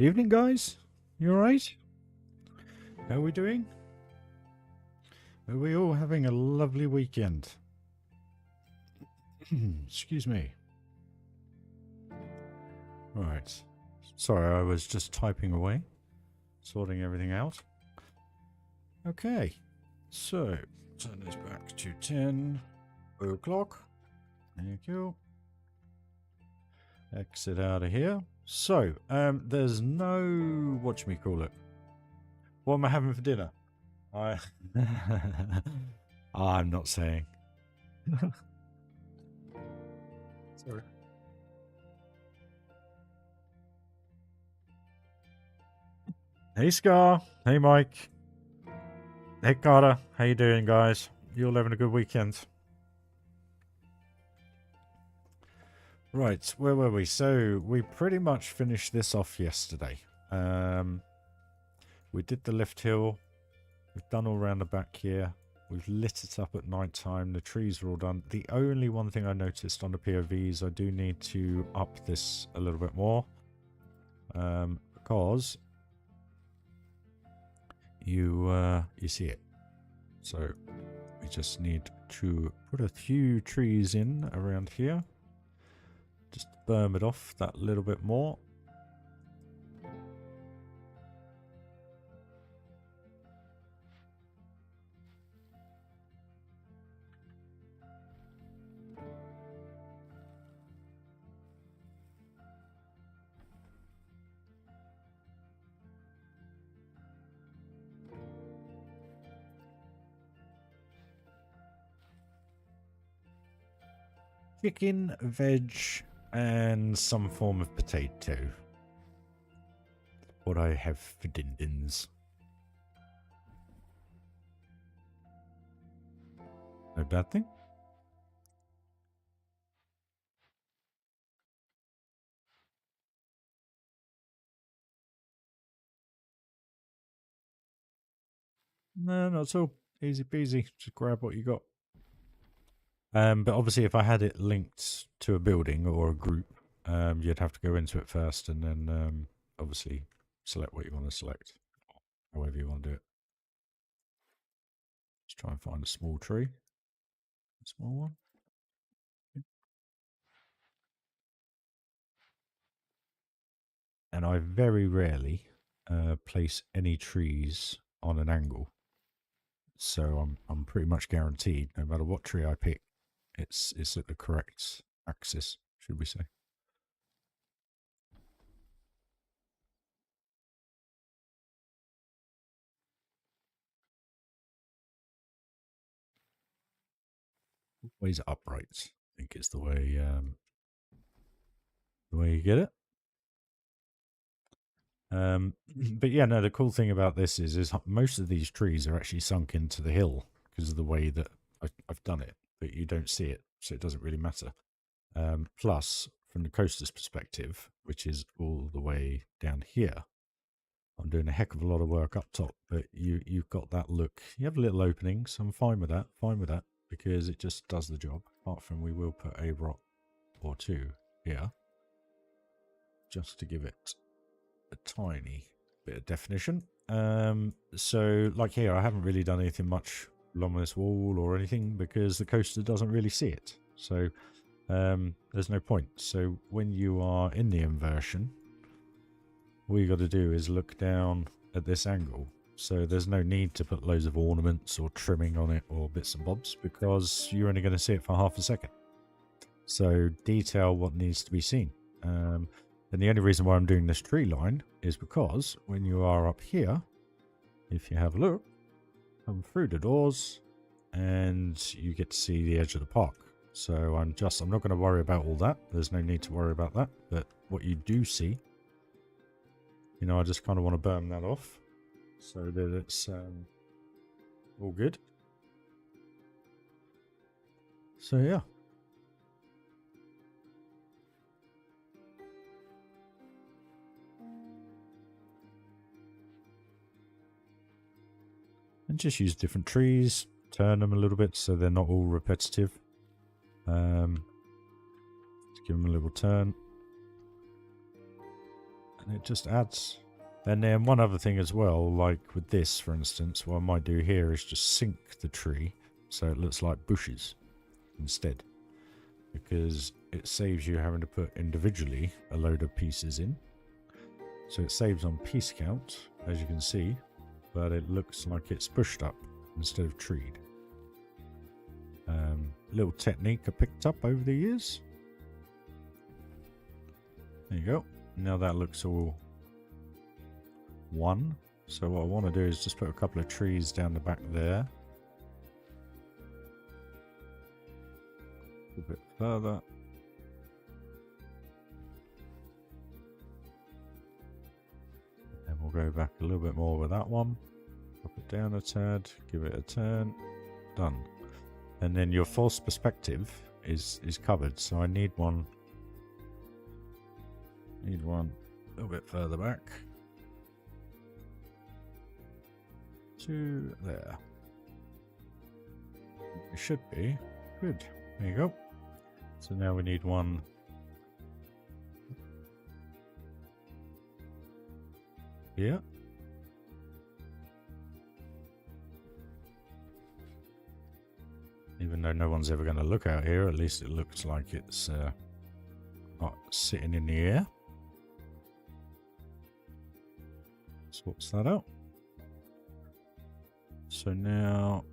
Evening, guys. You alright? How are we doing? Are we all having a lovely weekend? Excuse me. Right. Sorry, I was just typing away, sorting everything out. Okay. So, turn this back to 10 o'clock. Thank you. Exit out of here. So, there's no... whatchamacallit. What am I having for dinner? I'm not saying. Sorry. Hey Scar. Hey Mike. Hey Carter. How you doing, guys? You all having a good weekend? Right, where were we? So we pretty much finished this off yesterday. We did the lift hill. We've done all around the back here. We've lit it up at night time. The trees are all done. The only one thing I noticed on the POVs, I do need to up this a little bit more. Because you see it. So we just need to put a few trees in around here. Just berm it off that little bit more. Chicken, veg, and some form of potato. What I have for din-dins. No bad thing. No, not at all. Easy peasy. Just grab what you got. But obviously if I had it linked to a building or a group, you'd have to go into it first and then obviously select what you want to select. However you want to do it. Let's try and find a small tree. A small one. And I very rarely place any trees on an angle. So I'm pretty much guaranteed, no matter what tree I pick, it's at the correct axis, should we say. Always upright, I think is the way you get it. But yeah, no, the cool thing about this is most of these trees are actually sunk into the hill because of the way that I've done it, but you don't see it, so it doesn't really matter. Plus, from the coaster's perspective, which is all the way down here, I'm doing a heck of a lot of work up top, but you've got that look. You have little openings, I'm fine with that, because it just does the job. Apart from we will put a rock or two here, just to give it a tiny bit of definition. So like here, I haven't really done anything much along this wall or anything because the coaster doesn't really see it. So there's no point. So when you are in the inversion, all you got to do is look down at this angle. So there's no need to put loads of ornaments or trimming on it or bits and bobs because you're only going to see it for half a second. So detail what needs to be seen. And the only reason why I'm doing this tree line is because when you are up here, if you have a look, come through the doors and you get to see the edge of the park. So I'm not going to worry about all that. There's no need to worry about that. But what you do see, you know, I just kind of want to burn that off so that it's all good. So yeah. And just use different trees, turn them a little bit so they're not all repetitive. Give them a little turn. and it just adds. And then one other thing as well, like with this, for instance, what I might do here is just sink the tree so it looks like bushes instead, because it saves you having to put individually a load of pieces in. So it saves on piece count, as you can see, but it looks like it's bushed up instead of treed. Little technique I picked up over the years. There you go. Now that looks all one. So what I want to do is just put a couple of trees down the back there. A bit further. And we'll go back a little bit more with that one. Drop it down a tad, give it a turn. Done. And then your false perspective is covered. So I need one. Need one a little bit further back. To there. It should be good. There you go. So now we need one here. Even though no one's ever going to look out here, at least it looks like it's not sitting in the air. Swaps that out. So now,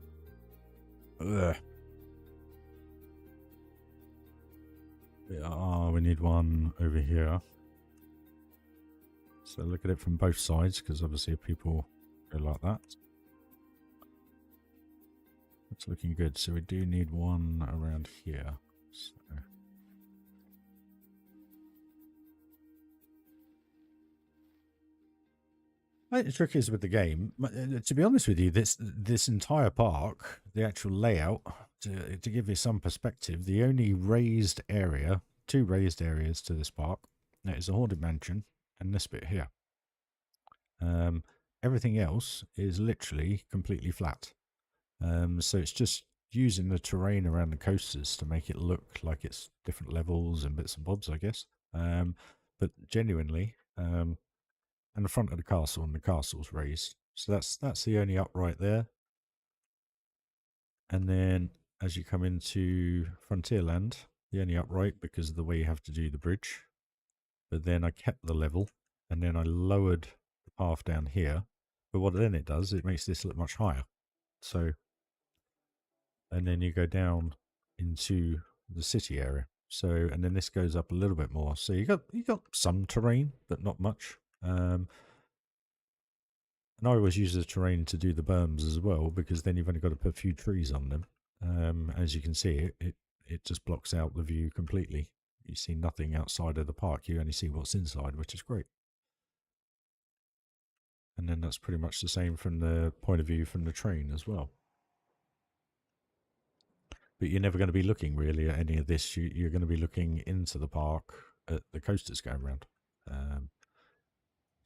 we need one over here. So look at it from both sides, because obviously people go like that. It's looking good. So we do need one around here. So. The trick is with the game, to be honest with you, this entire park, the actual layout, to give you some perspective, the only raised area, 2 raised areas to this park, that is the Haunted Mansion and this bit here. Everything else is literally completely flat. So it's just using the terrain around the coasters to make it look like it's different levels and bits and bobs, I guess. But genuinely, and the front of the castle, and the castle's raised. So that's the only upright there. And then as you come into Frontierland, the only upright because of the way you have to do the bridge. But then I kept the level, and then I lowered the path down here. But what then it does, it makes this look much higher. So, and then you go down into the city area. So, and then this goes up a little bit more. So you got some terrain, but not much. And I always use the terrain to do the berms as well, because then you've only got to put a few trees on them. As you can see, it just blocks out the view completely. You see nothing outside of the park. You only see what's inside, which is great. And then that's pretty much the same from the point of view from the train as well. But you're never going to be looking really at any of this. You're going to be looking into the park at the coasters going around.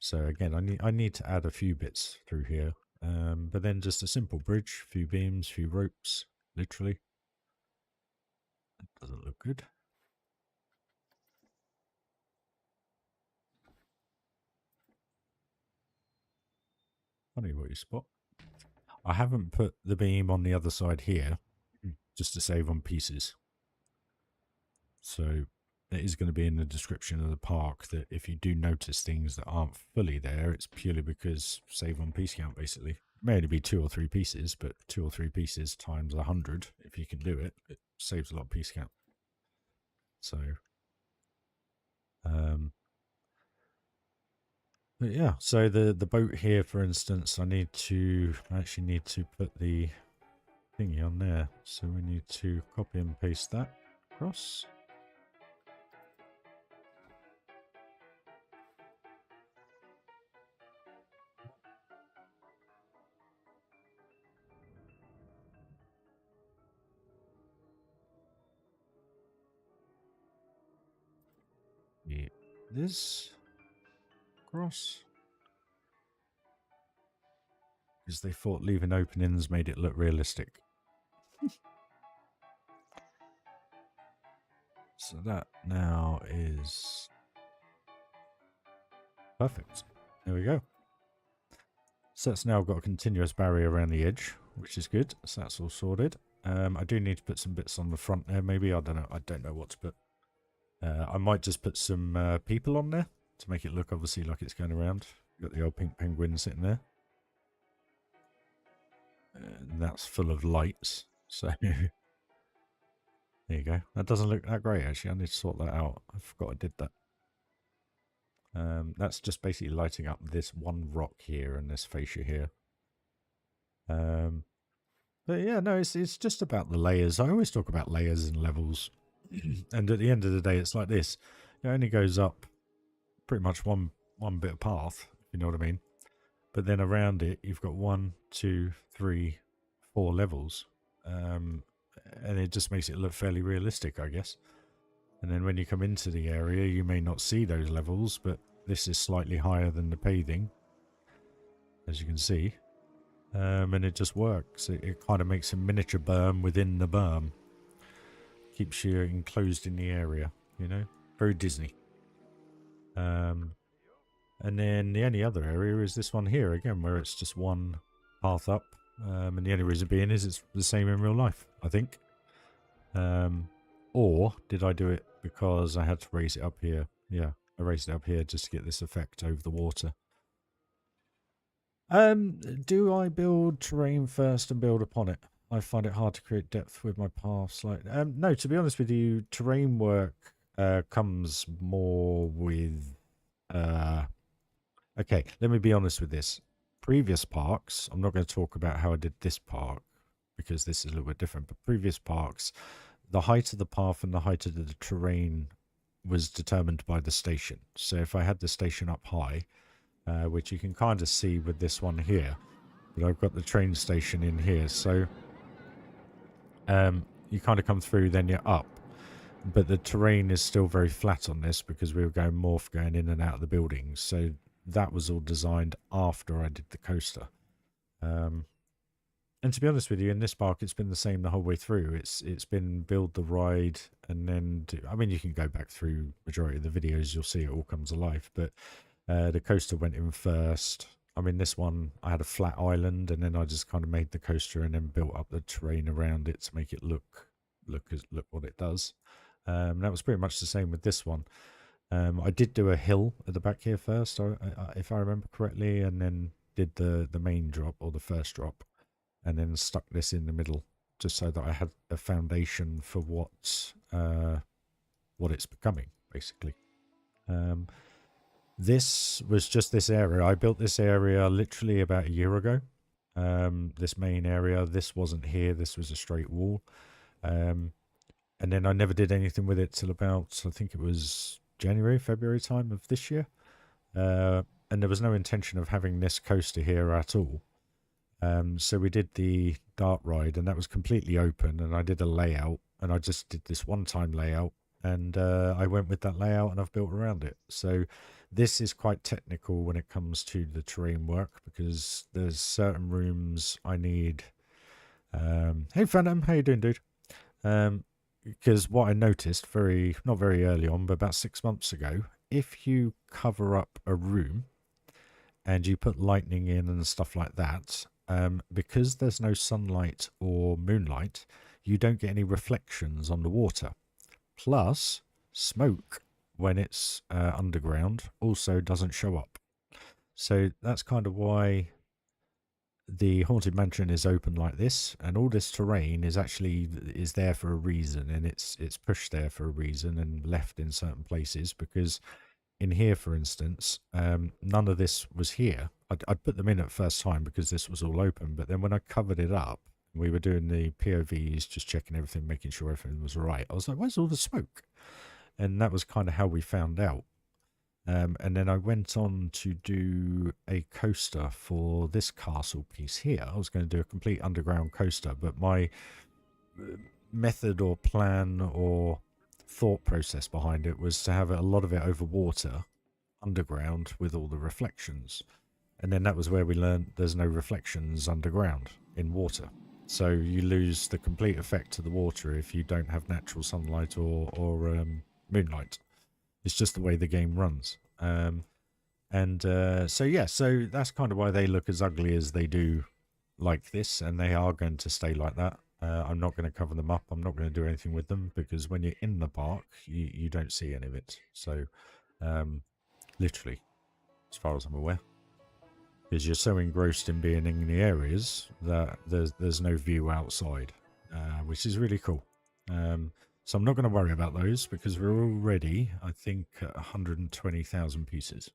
So again, I need to add a few bits through here, but then just a simple bridge, few beams, few ropes, literally. That doesn't look good. Funny what you spot. I haven't put the beam on the other side here, just to save on pieces. So it is going to be in the description of the park that if you do notice things that aren't fully there, it's purely because save on piece count, basically. It may only be 2 or 3 pieces, but 2 or 3 pieces times 100, if you can do it, it saves a lot of piece count. So, but yeah, so the boat here, for instance, I actually need to put the thingy on there. So we need to copy and paste that across. This across, because they thought leaving openings made it look realistic. So that now is Perfect. There we go. So it's now got a continuous barrier around the edge, which is good. So that's all sorted. I do need to put some bits on the front there, maybe. I don't know. I don't know what to put. I might just put some people on there to make it look obviously like it's going around. Got the old pink penguin sitting there. And that's full of lights. So there you go. That doesn't look that great actually. I need to sort that out. I forgot I did that. That's just basically lighting up this one rock here and this fascia here. But yeah, no, it's just about the layers. I always talk about layers and levels. And at the end of the day, it's like this. It only goes up pretty much one bit of path, if you know what I mean. But then around it, you've got 1, 2, 3, 4 levels. And it just makes it look fairly realistic, I guess. And then when you come into the area, you may not see those levels, but this is slightly higher than the paving, as you can see. And it just works. It kind of makes a miniature berm within the berm. Keeps you enclosed in the area, you know? Very Disney. And then the only other area is this one here, again, where it's just one path up. And the only reason being is it's the same in real life, I think. Or did I do it because I had to raise it up here? Yeah, I raised it up here just to get this effect over the water. Do I build terrain first and build upon it? I find it hard to create depth with my paths. Like, no, to be honest with you, terrain work comes more with. Okay, let me be honest with this. Previous parks, I'm not going to talk about how I did this park because this is a little bit different. But previous parks, the height of the path and the height of the terrain was determined by the station. So if I had the station up high, which you can kind of see with this one here, but I've got the train station in here, so you kind of come through, then you're up, but the terrain is still very flat on this because we were going morph going in and out of the buildings. So that was all designed after I did the coaster. And to be honest with you, in this park, it's been the same the whole way through. It's been build the ride and then I mean, you can go back through majority of the videos, you'll see it all comes alive. But the coaster went in first. I mean, this one, I had a flat island, and then I just kind of made the coaster and then built up the terrain around it to make it look what it does. That was pretty much the same with this one. I did do a hill at the back here first, if I remember correctly, and then did the main drop or the first drop, and then stuck this in the middle just so that I had a foundation for what it's becoming, basically. This was just this area. I built this area literally about a year ago. This main area, this wasn't here. This was a straight wall. And then I never did anything with it till about, I think it was January, February time of this year. And there was no intention of having this coaster here at all. So we did the dart ride, and that was completely open, and I did a layout, and I just did this one-time layout, and I went with that layout, and I've built around it. So this is quite technical when it comes to the terrain work, because there's certain rooms I need. Hey Phantom, how you doing, dude? Because what I noticed not very early on, but about 6 months ago, if you cover up a room and you put lightning in and stuff like that, because there's no sunlight or moonlight, you don't get any reflections on the water. Plus, smoke, when it's underground, also doesn't show up. So that's kind of why the Haunted Mansion is open like this, and all this terrain is there for a reason, and it's pushed there for a reason and left in certain places, because in here, for instance, none of this was here. I'd put them in at first time because this was all open, but then when I covered it up, we were doing the POVs, just checking everything, making sure everything was right. I was like, where's all the smoke? And that was kind of how we found out. And then I went on to do a coaster for this castle piece here. I was going to do a complete underground coaster, but my method or plan or thought process behind it was to have a lot of it over water, underground, with all the reflections. And then that was where we learned there's no reflections underground in water. So you lose the complete effect of the water if you don't have natural sunlight or moonlight. It's just the way the game runs. And so yeah, so that's kind of why they look as ugly as they do like this, and they are going to stay like that. I'm not going to cover them up. I'm not going to do anything with them because when you're in the park, you don't see any of it. So literally, as far as I'm aware, because you're so engrossed in being in the areas that there's no view outside, which is really cool. So I'm not going to worry about those because we're already, I think, at 120,000 pieces,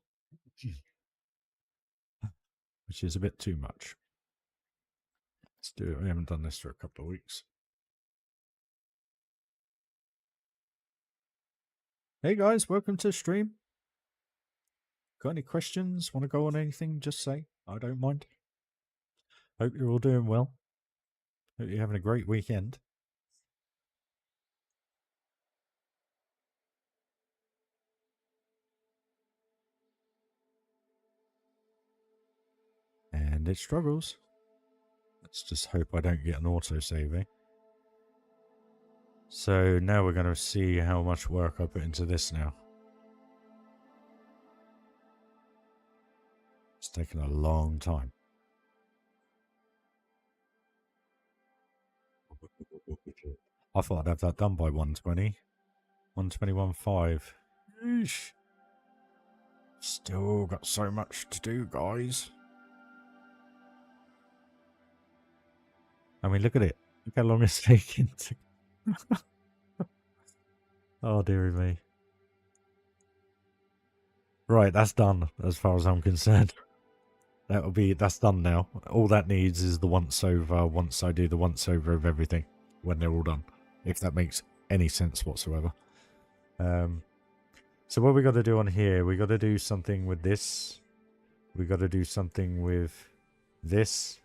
which is a bit too much. Let's do it. We haven't done this for a couple of weeks. Hey guys, welcome to the stream. Got any questions? Want to go on anything? Just say. I don't mind. Hope you're all doing well. Hope you're having a great weekend. And it struggles. Let's just hope I don't get an autosave, eh? So now we're going to see how much work I put into this now. It's taken a long time. I thought I'd have that done by 120. 121.5. Eesh. Still got so much to do, guys. I mean, look at it. Look how long it's taken to... Oh, dearie me. Right, that's done as far as I'm concerned. That's done now. All that needs is the once over once I do the once over of everything when they're all done. If that makes any sense whatsoever. So what we got to do on here, we got to do something with this. We got to do something with this.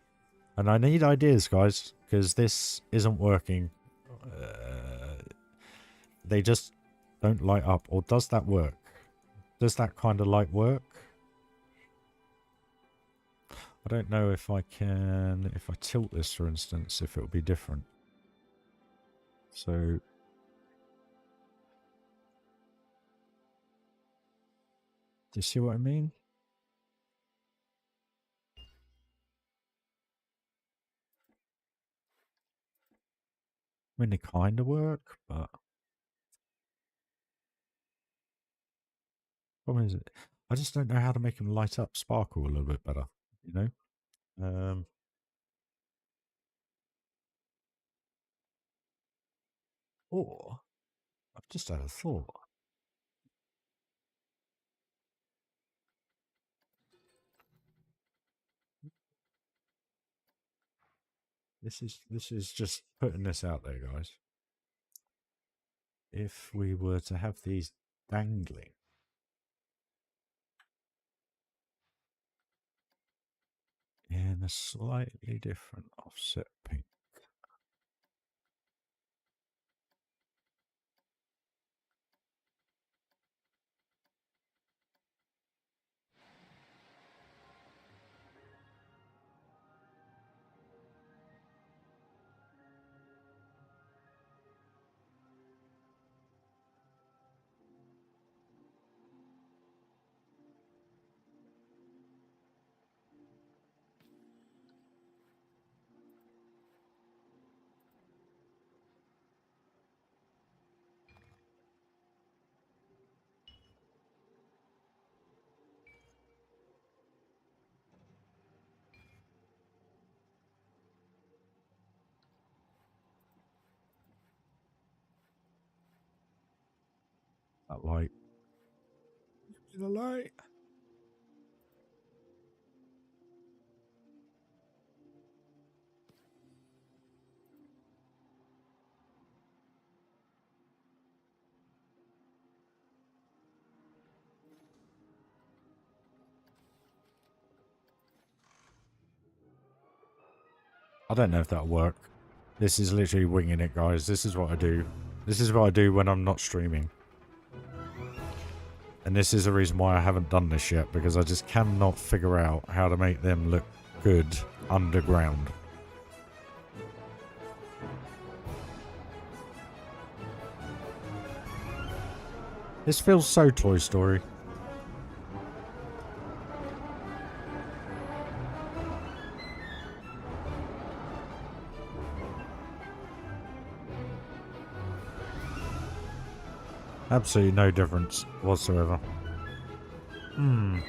And I need ideas, guys, because this isn't working. They just don't light up. Or does that work? Does that kind of light work? I don't know if I can, if I tilt this, for instance, if it'll be different. So, do you see what I mean? I mean, they kind of work, but what is it? I just don't know how to make them light up, sparkle a little bit better, you know? Or, I've just had a thought. This is just putting this out there, guys. If we were to have these dangling in a slightly different offset pink. That light. Give me the light. I don't know if that'll work. This is literally winging it, guys. This is what I do. This is what I do when I'm not streaming. And this is the reason why I haven't done this yet, because I just cannot figure out how to make them look good underground. This feels so Toy Story. Absolutely no difference whatsoever. Hmm.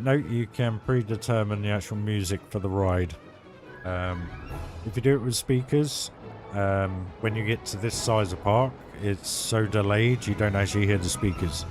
No, you can predetermine the actual music for the ride. If you do it with speakers, when you get to this size of park, it's so delayed you don't actually hear the speakers.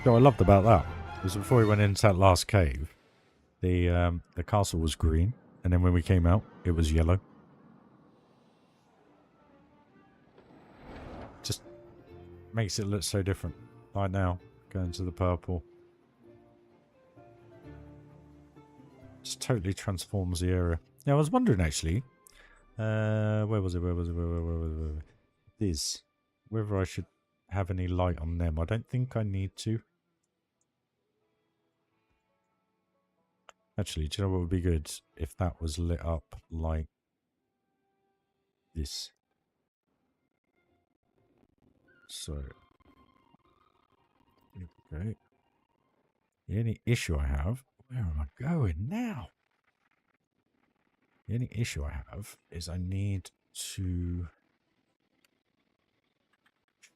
What I loved about that was before we went into that last cave, the castle was green, and then when we came out, it was yellow. Just makes it look so different. Right now, going to the purple. Just totally transforms the area. Now, I was wondering actually, where was it? Where was it? Where was it? This. Whether I should have any light on them. I don't think I need to. Actually, do you know what would be good? If that was lit up like this. So, here we go. The only issue I have... Where am I going now? The only issue I have is I need to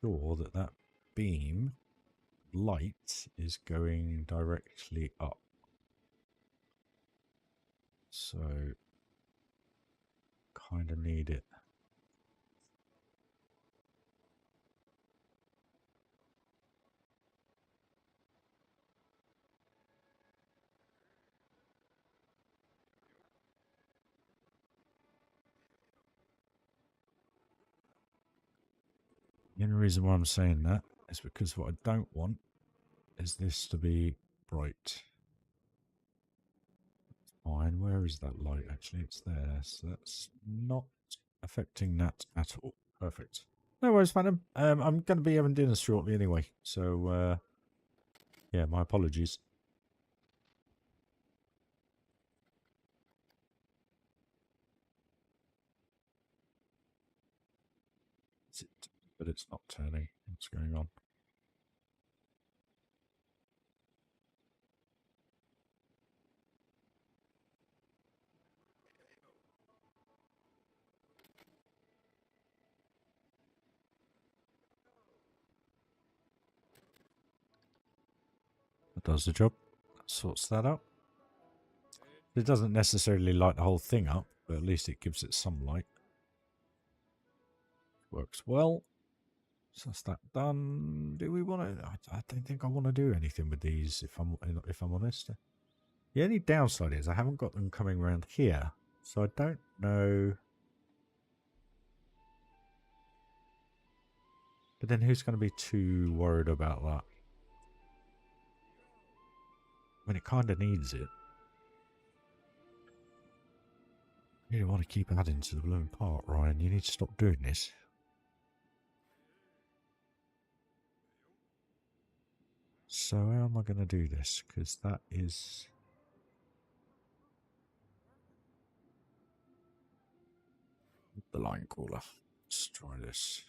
ensure that that beam light is going directly up. So, kind of need it. The only reason why I'm saying that is because what I don't want is this to be bright. Fine, where is that light? Actually, it's there, so that's not affecting that at all. Perfect. No worries, Phantom. I'm going to be having dinner shortly anyway, so yeah, my apologies. But it's not turning. What's going on? That does the job. That sorts that out. It doesn't necessarily light the whole thing up, but at least it gives it some light. Works well. So that's that done. Do we want to? I don't think I want to do anything with these. If I'm honest, the only downside is I haven't got them coming around here, so I don't know. But then who's going to be too worried about that? I mean, it kind of needs it. You don't want to keep adding to the blooming part, Ryan. You need to stop doing this. So how am I going to do this? Because that is... the line crawler. Let's try this.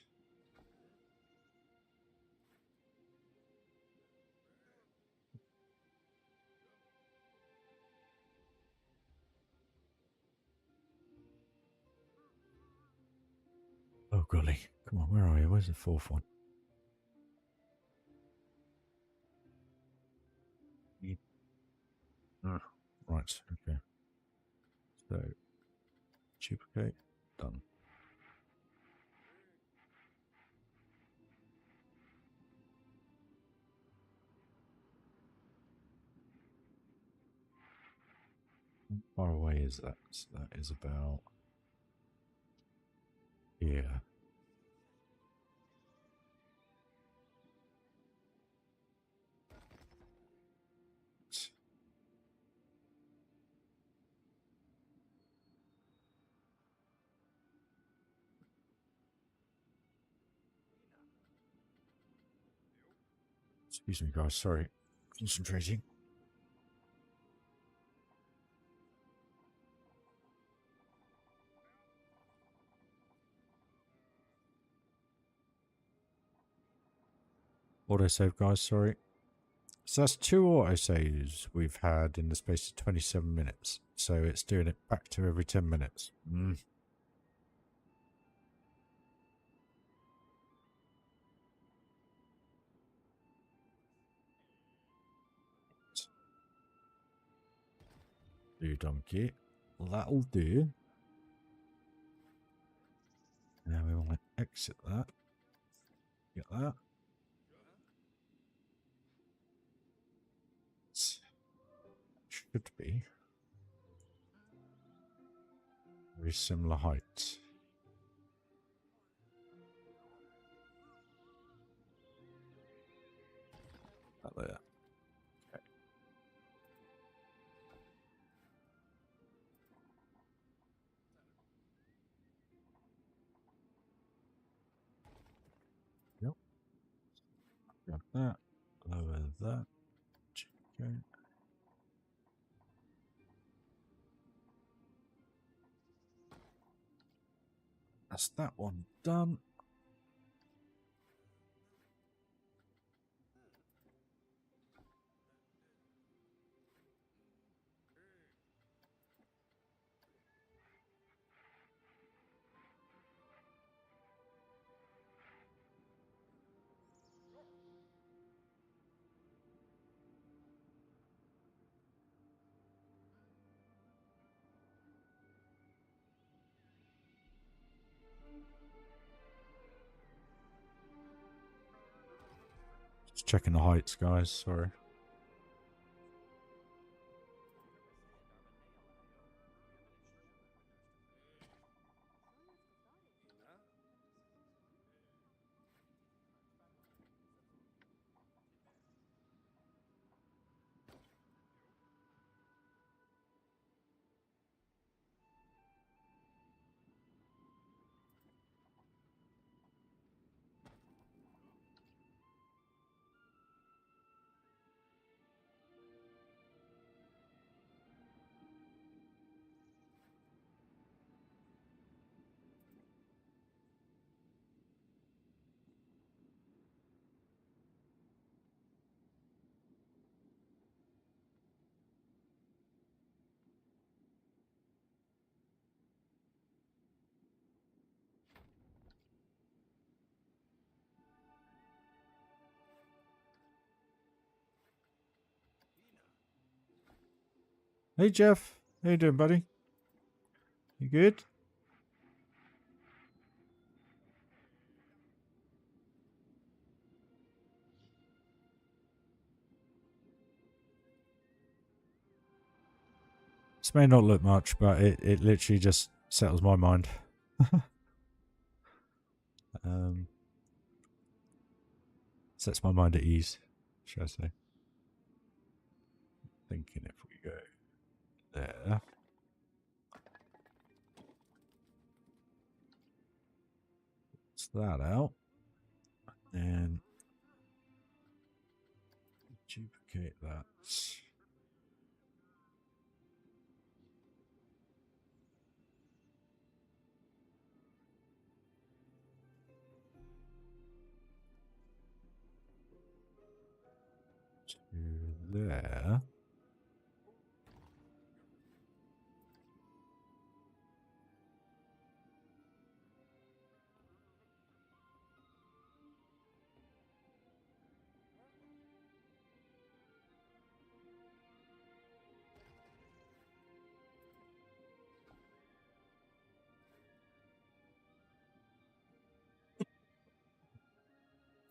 Oh, golly. Come on, where are you? Where's the fourth one? Oh, right, okay. So, duplicate, done. How far away is that? So that is about here. Excuse me, guys. Sorry. Concentrating. Autosave, guys. Sorry. So that's 2 autosaves we've had in the space of 27 minutes. So it's doing it back to every 10 minutes. Do donkey. That'll do. Now we want to exit that. Get that. Should be very similar heights. That there. Okay. Yep. Grab that. Lower that. Okay. That's that one done. Just checking the heights, guys. Sorry. Hey, Jeff. How you doing, buddy? You good? This may not look much, but it literally just settles my mind. Sets my mind at ease, should I say. Thinking if we go there. It's that out. And duplicate that. To there.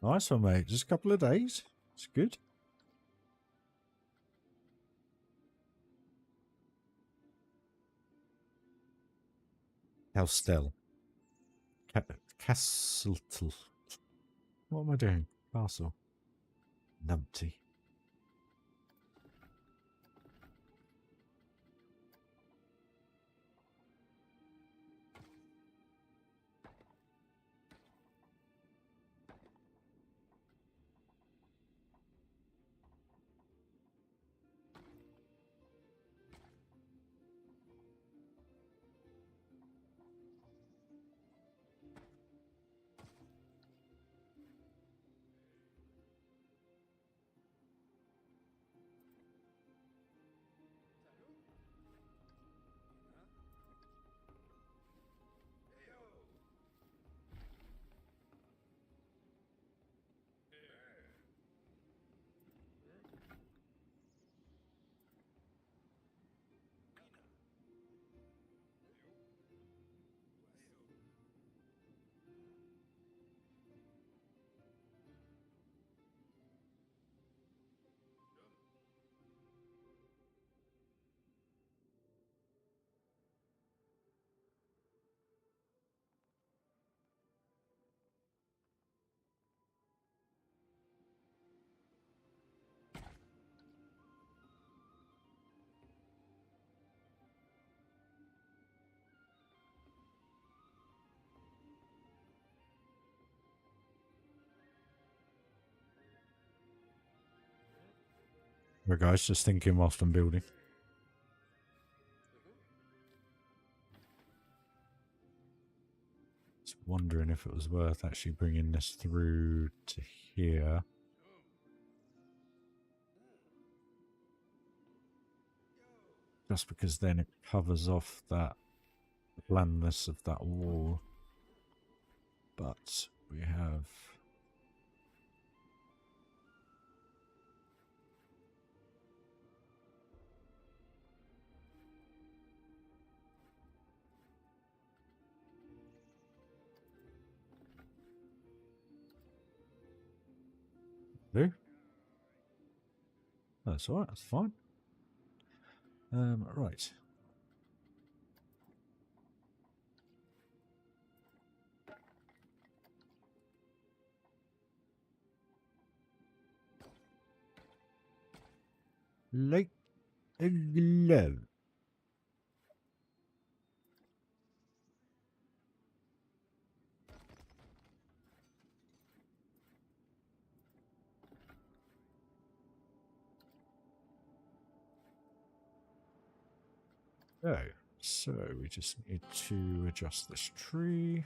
Nice one, mate. Just a couple of days. It's good. Castel. Castle. What am I doing? Castle. Numpty. Right, guys, just thinking whilst I'm building. Just wondering if it was worth actually bringing this through to here. Just because then it covers off that blandness of that wall. But we have... Do? That's alright, that's fine. Right. Like a glove. Oh, so we just need to adjust this tree.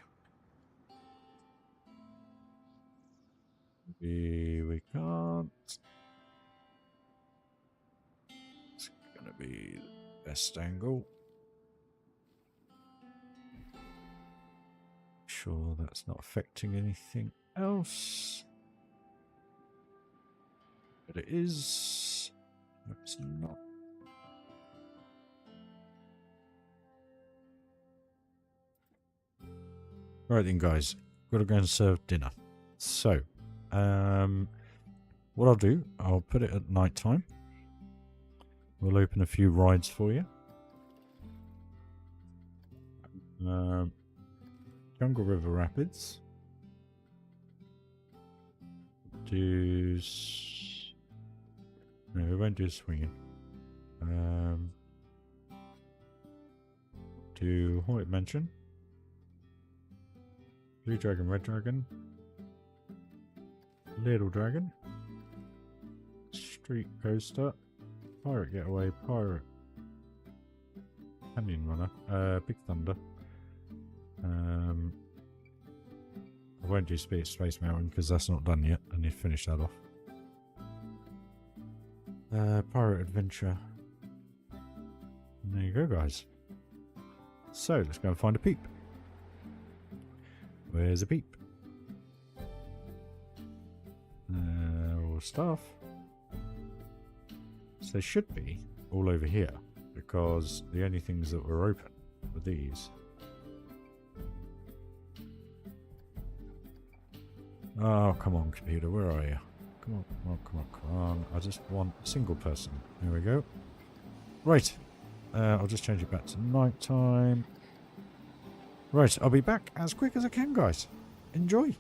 We can't. It's gonna be the best angle. Sure that's not affecting anything else. But it is. No, it's not. Right then, guys, gotta go and serve dinner. So, what I'll do, I'll put it at night time. We'll open a few rides for you. Jungle River Rapids. No, we won't do swinging. Do Haunted Mansion. Blue Dragon, Red Dragon. Little Dragon. Street Coaster. Pirate Getaway. Pirate. Canyon Runner. Big Thunder. I won't do Space Mountain because that's not done yet. I need to finish that off. Pirate Adventure. And there you go, guys. So, let's go and find a peep. Where's a peep? All stuff. So they should be all over here because the only things that were open were these. Oh, come on, computer, where are you? Come on, come on, come on, come on. I just want a single person. There we go. Right. I'll just change it back to night time. Right, I'll be back as quick as I can, guys. Enjoy.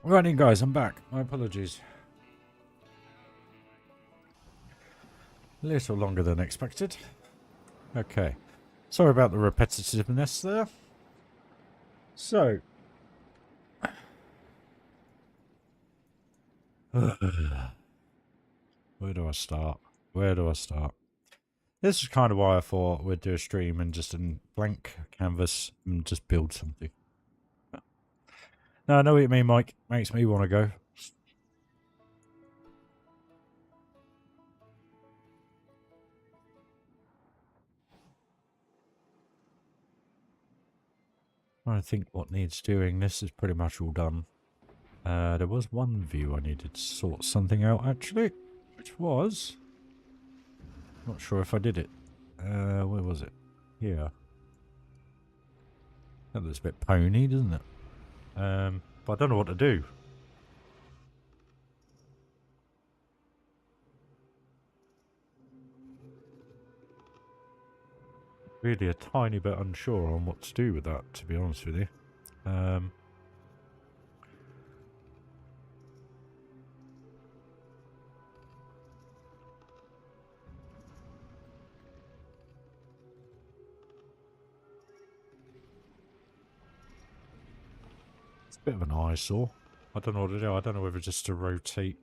Right then, guys, I'm back. My apologies. A little longer than expected. Okay. Sorry about the repetitiveness there. So. Where do I start? Where do I start? This is kind of why I thought we'd do a stream and just a blank canvas and just build something. No, I know what you mean, Mike. Makes me want to go. I think what needs doing. This is pretty much all done. There was one view I needed to sort something out, actually. Which was... Not sure if I did it. Where was it? Here. That looks a bit pony, doesn't it? But I don't know what to do. Really a tiny bit unsure on what to do with that, to be honest with you. It's a bit of an eyesore. I don't know what to do. I don't know whether just to rotate.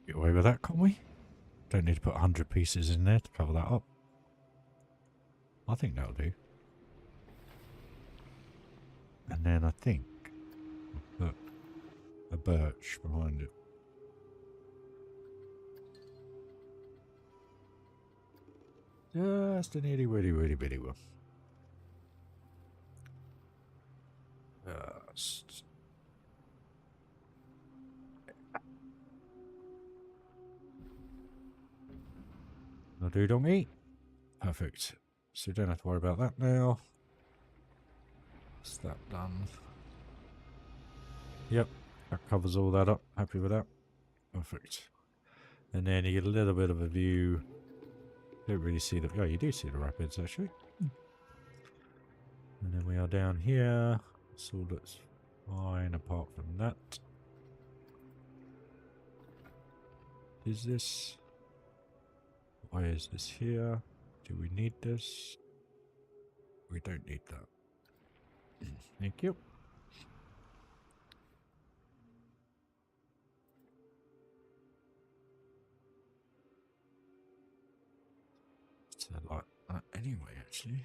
Get away with that, can't we? Don't need to put 100 pieces in there to cover that up. I think that'll do. And then I think I'll put a birch behind it. Just an itty bitty one. Just. I'll do donkey. Perfect. So you don't have to worry about that now. Is that done? Yep, that covers all that up. Happy with that. Perfect. And then you get a little bit of a view. Don't really see the... Oh, you do see the rapids, actually. And then we are down here. So that's fine apart from that. Is this... Why is this here? Do we need this? We don't need that. Thank you. So like that anyway, actually.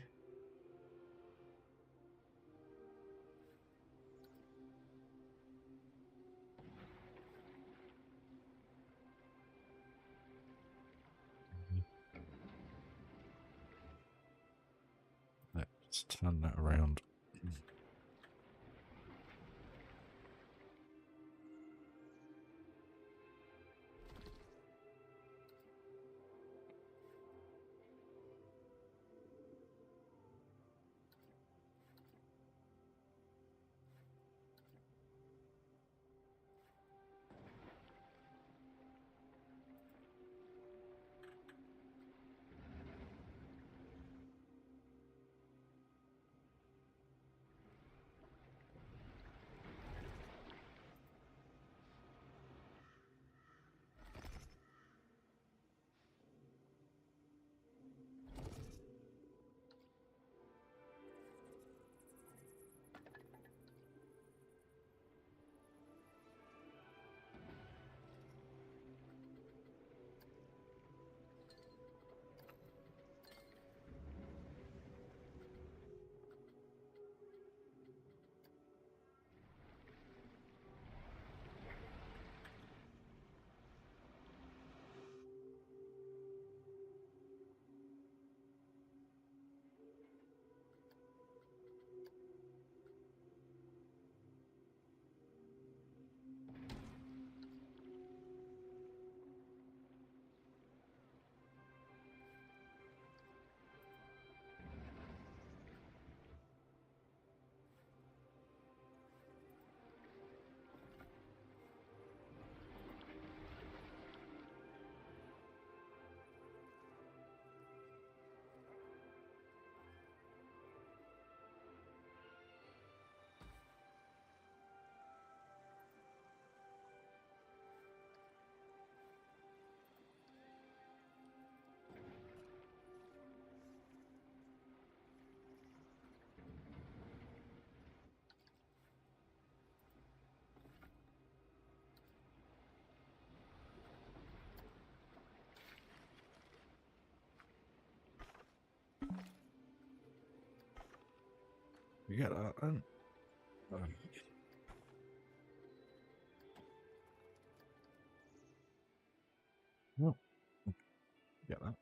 Let's turn that around. You get that then? Well, get that.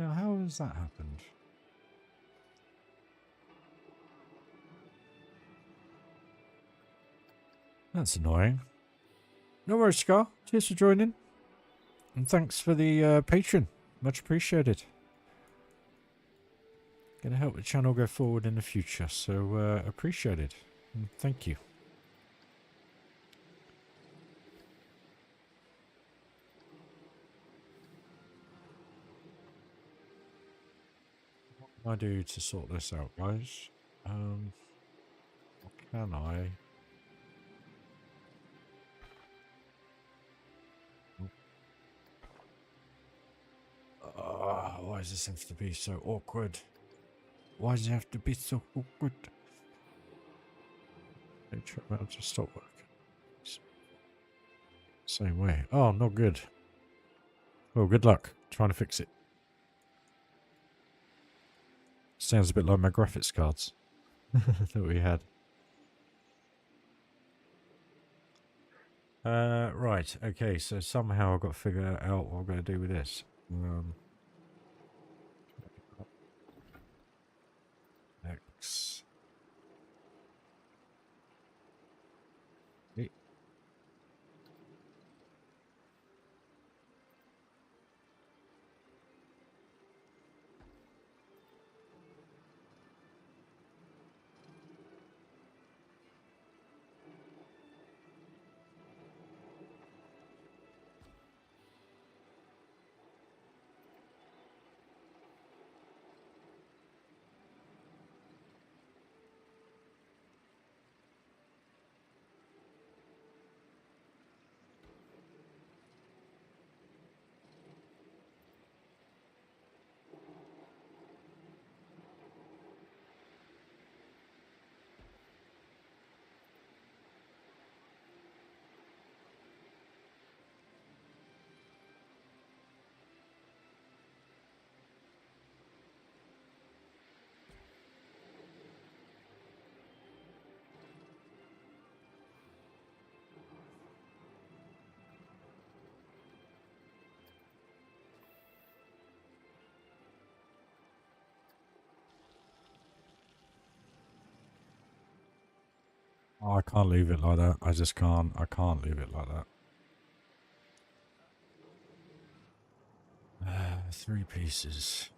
Now, how has that happened? That's annoying. No worries, Scar. Cheers for joining. And thanks for the Patreon. Much appreciated. Gonna help the channel go forward in the future, so appreciate it. And thank you. What can I do to sort this out, guys? What can I? Why does this have to be so awkward? Why does it have to be so awkward? I'll just stop working. Same way. Oh, not good. Well, good luck trying to fix it. Sounds a bit like my graphics cards that we had. Right. Okay. So somehow I've got to figure out what I'm going to do with this. X. Oh, I can't leave it like that. I just can't. I can't leave it like that. 3 pieces.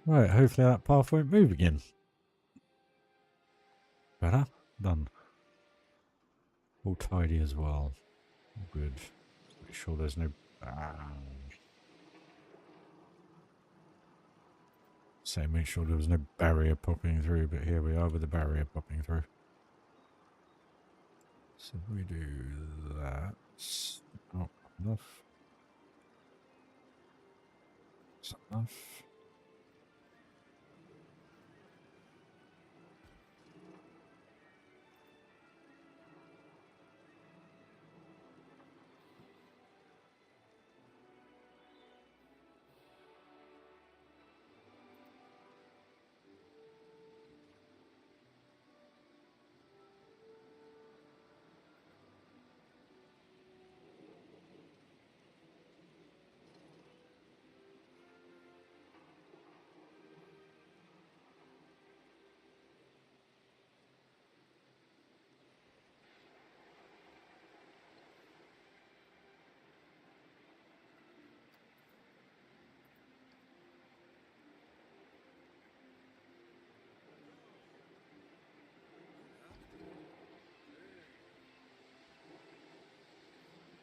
Right, hopefully that path won't move again. Better. Done. All tidy as well. All good. Make sure there's no... So make sure there was no barrier popping through, but here we are with the barrier popping through. So if we do that... Not enough. Is that enough?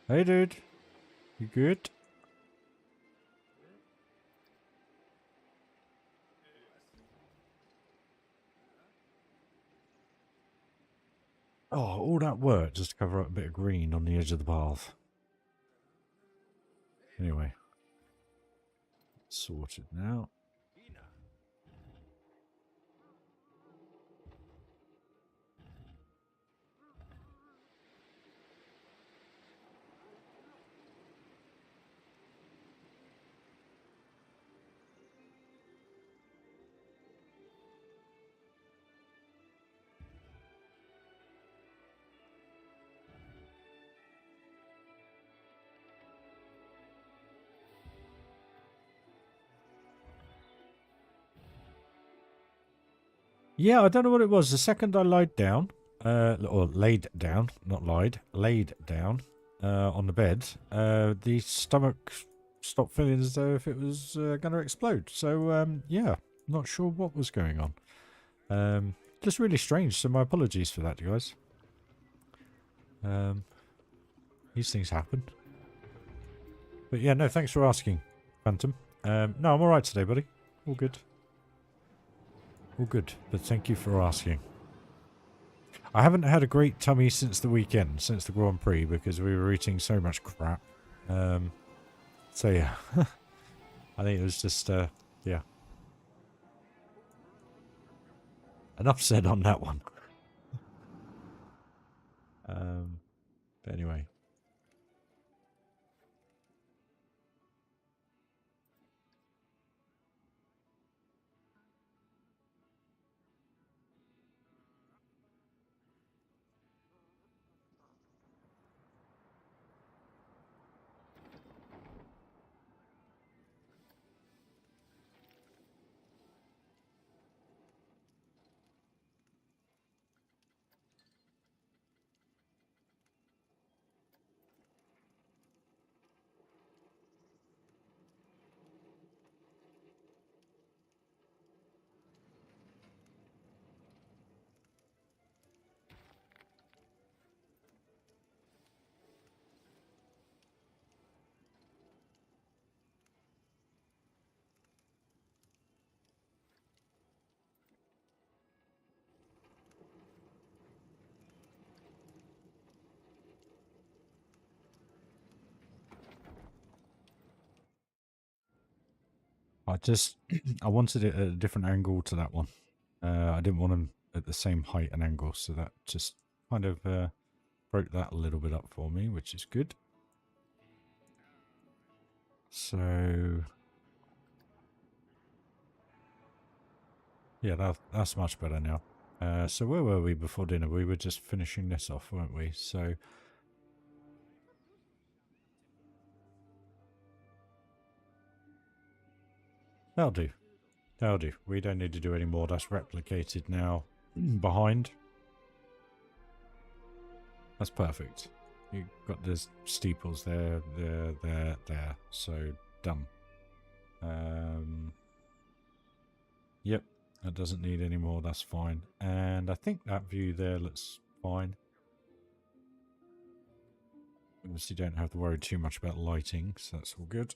Hey dude, you good? Oh, all that work just to cover up a bit of green on the edge of the path. Anyway, sorted now. Yeah, I don't know what it was. The second I lied down, or laid down, not lied, laid down on the bed, the stomach stopped feeling as though if it was going to explode. So, yeah, not sure what was going on. Just really strange, so my apologies for that, guys. These things happen. But yeah, no, thanks for asking, Phantom. No, I'm alright today, buddy. All good. All good, but thank you for asking. I haven't had a great tummy since the weekend, since the Grand Prix, because we were eating so much crap. So yeah, I think it was just, yeah. Enough said on that one. But anyway. I wanted it at a different angle to that one. I didn't want them at the same height and angle, so that just kind of broke that a little bit up for me, which is good. So, yeah, that's much better now. So where were we before dinner? We were just finishing this off, weren't we? So, that'll do. That'll do. We don't need to do any more. That's replicated now behind. That's perfect. You've got the steeples there. So done. Yep, that doesn't need any more, that's fine. And I think that view there looks fine. Obviously don't have to worry too much about lighting, so that's all good.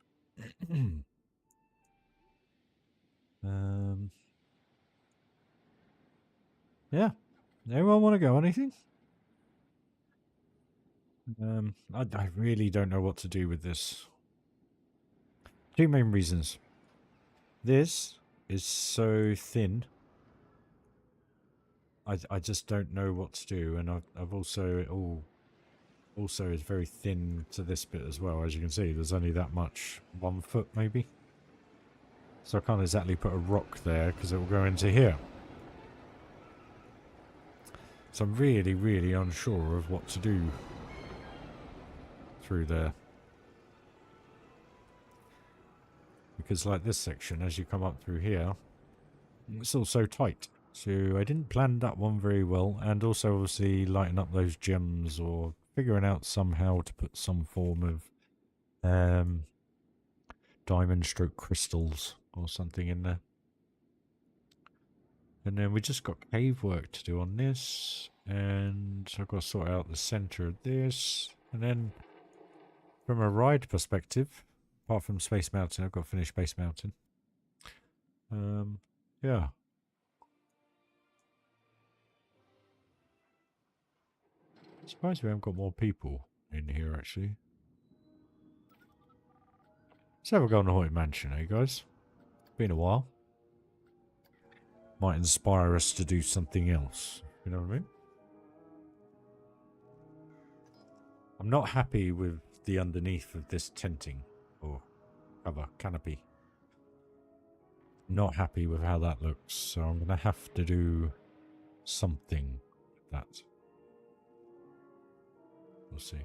Yeah. Anyone want to go? Anything? I really don't know what to do with this. Two main reasons. This is so thin. I just don't know what to do, and I've also is very thin to this bit as well. As you can see, there's only that much, 1 foot maybe. So I can't exactly put a rock there because it will go into here. So I'm really, really unsure of what to do through there. Because like this section, as you come up through here, it's all so tight. So I didn't plan that one very well. And also obviously lighting up those gems or figuring out somehow to put some form of diamond stroke crystals or something in there. And then we just got cave work to do on this. And I've got to sort out the center of this. And then from a ride perspective, apart from Space Mountain, I've got to finish Space Mountain. Yeah. Surprised we haven't got more people in here, actually. Let's have a go on the Haunted Mansion, eh, guys? Been a while. Might inspire us to do something else. You know what I mean? I'm not happy with the underneath of this tenting or cover canopy. Not happy with how that looks, so I'm going to have to do something with that. We'll see.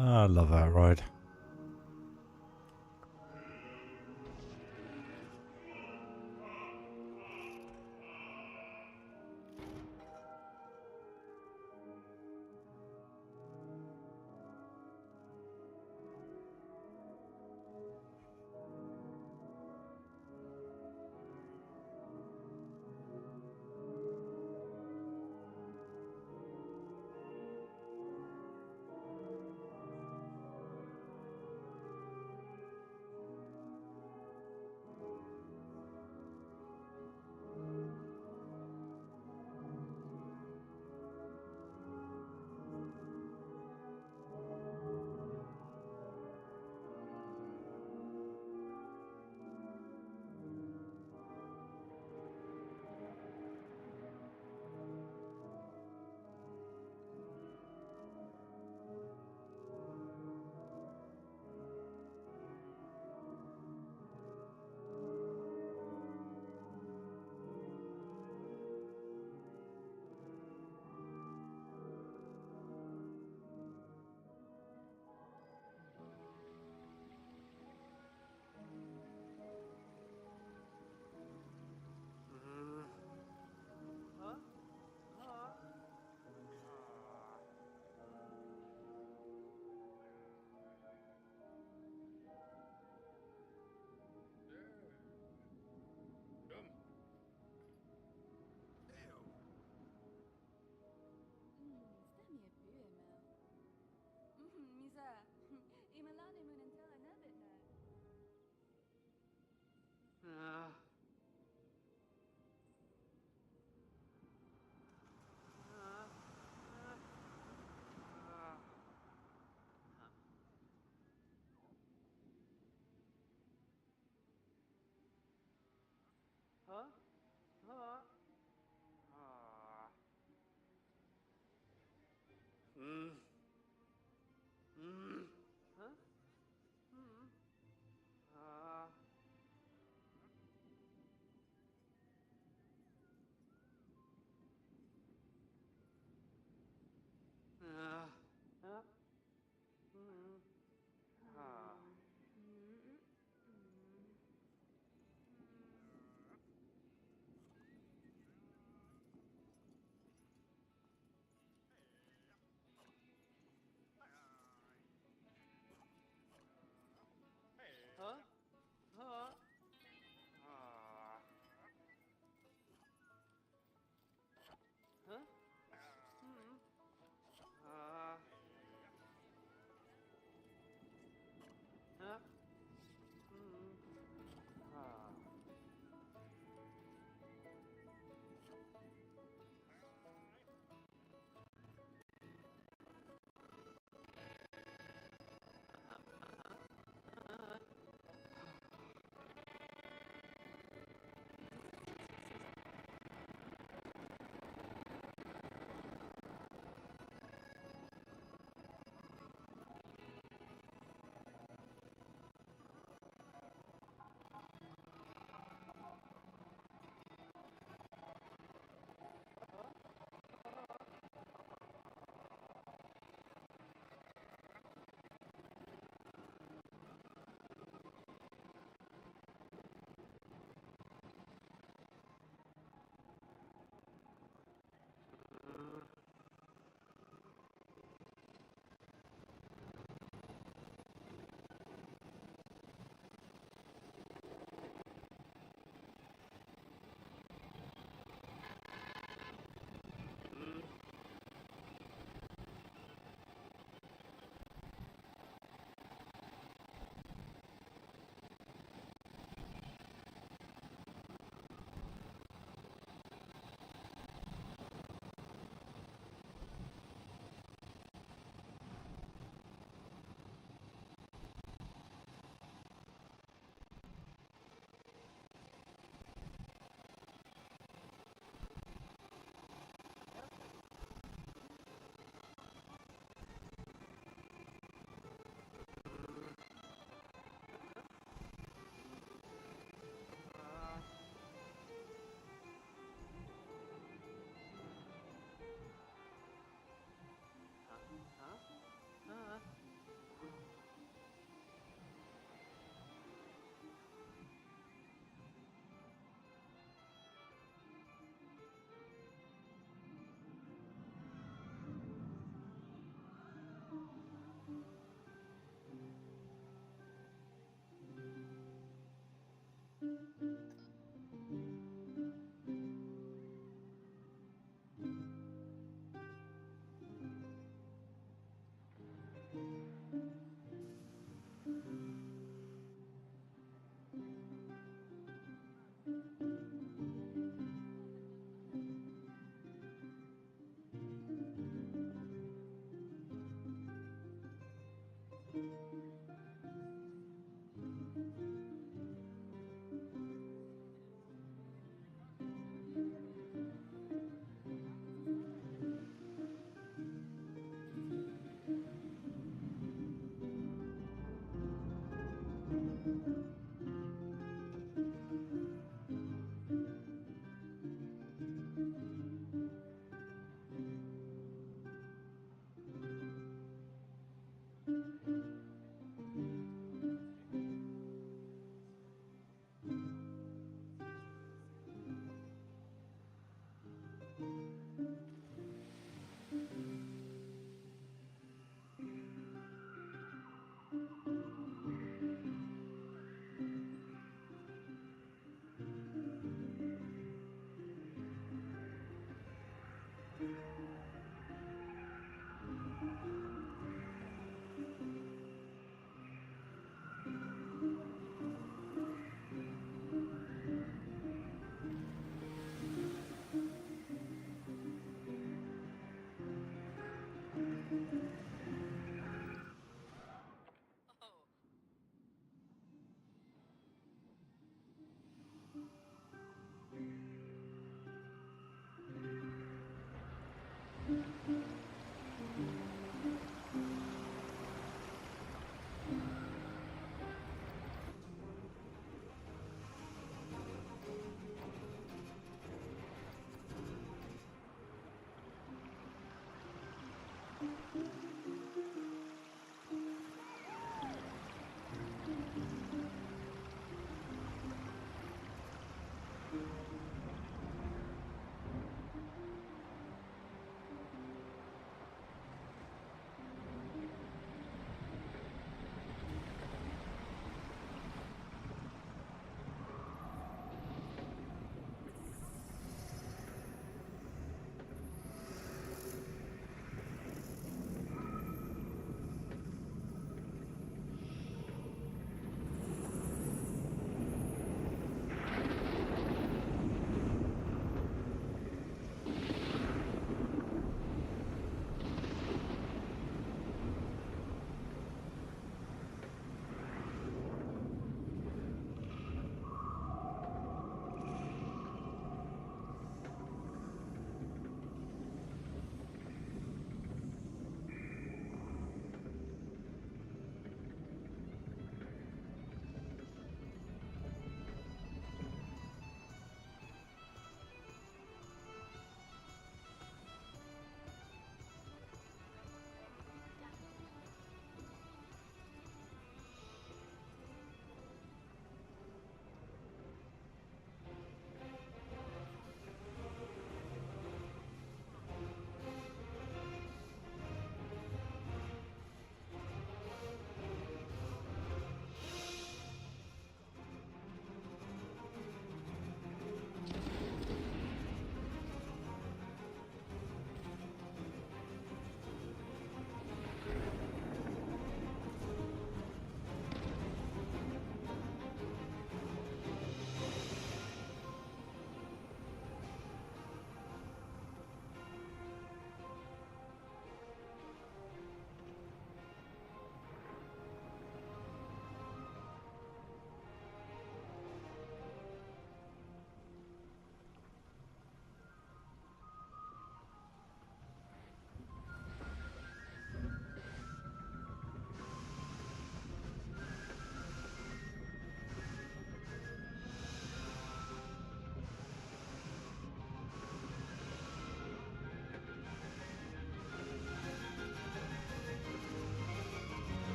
I love that ride.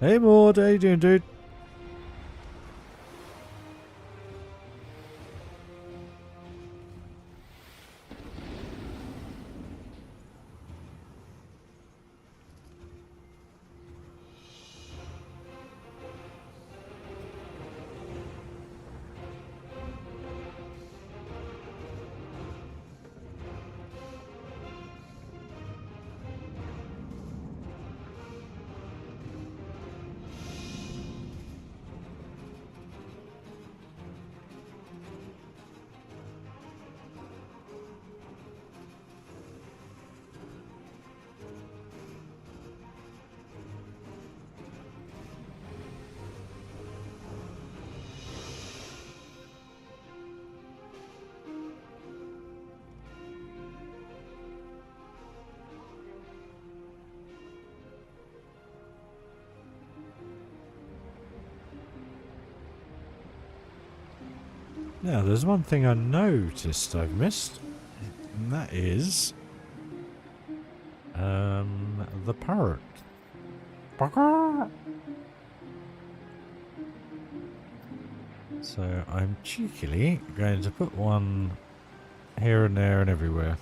Hey, Maud, how you doing, dude? Now, there's one thing I noticed I've missed, and that is the parrot. So I'm cheekily going to put one here and there and everywhere.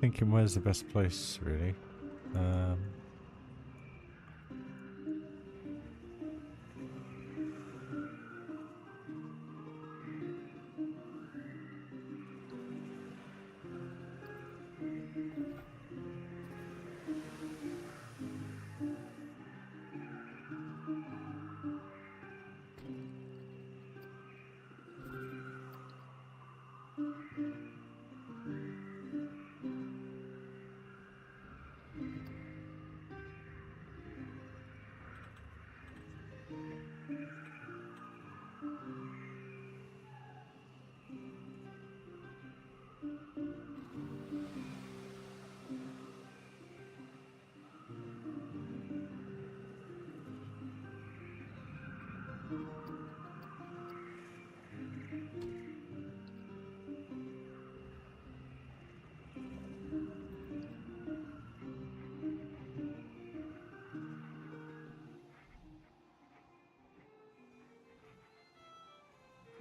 Thinking where's the best place, really.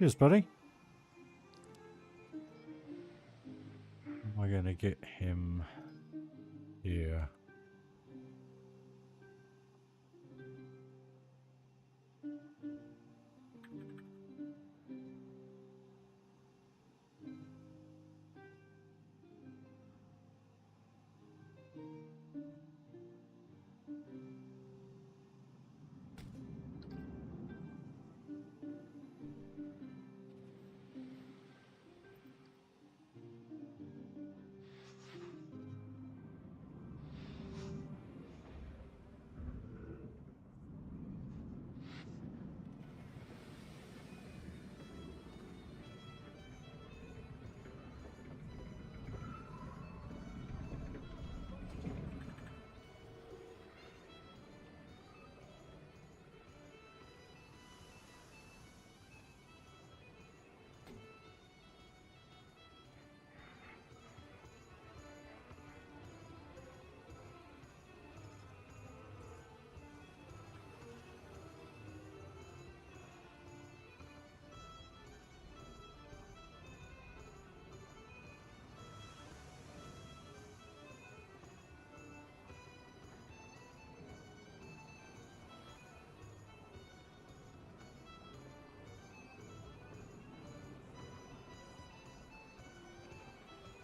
Cheers, buddy. Am I going to get him here?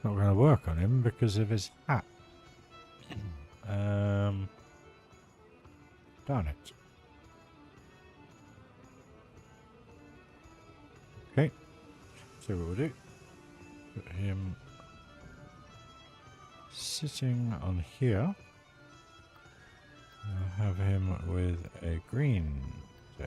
Not going to work on him because of his hat. Darn it. Okay. So what we'll do, put him sitting on here. I'll have him with a green tail.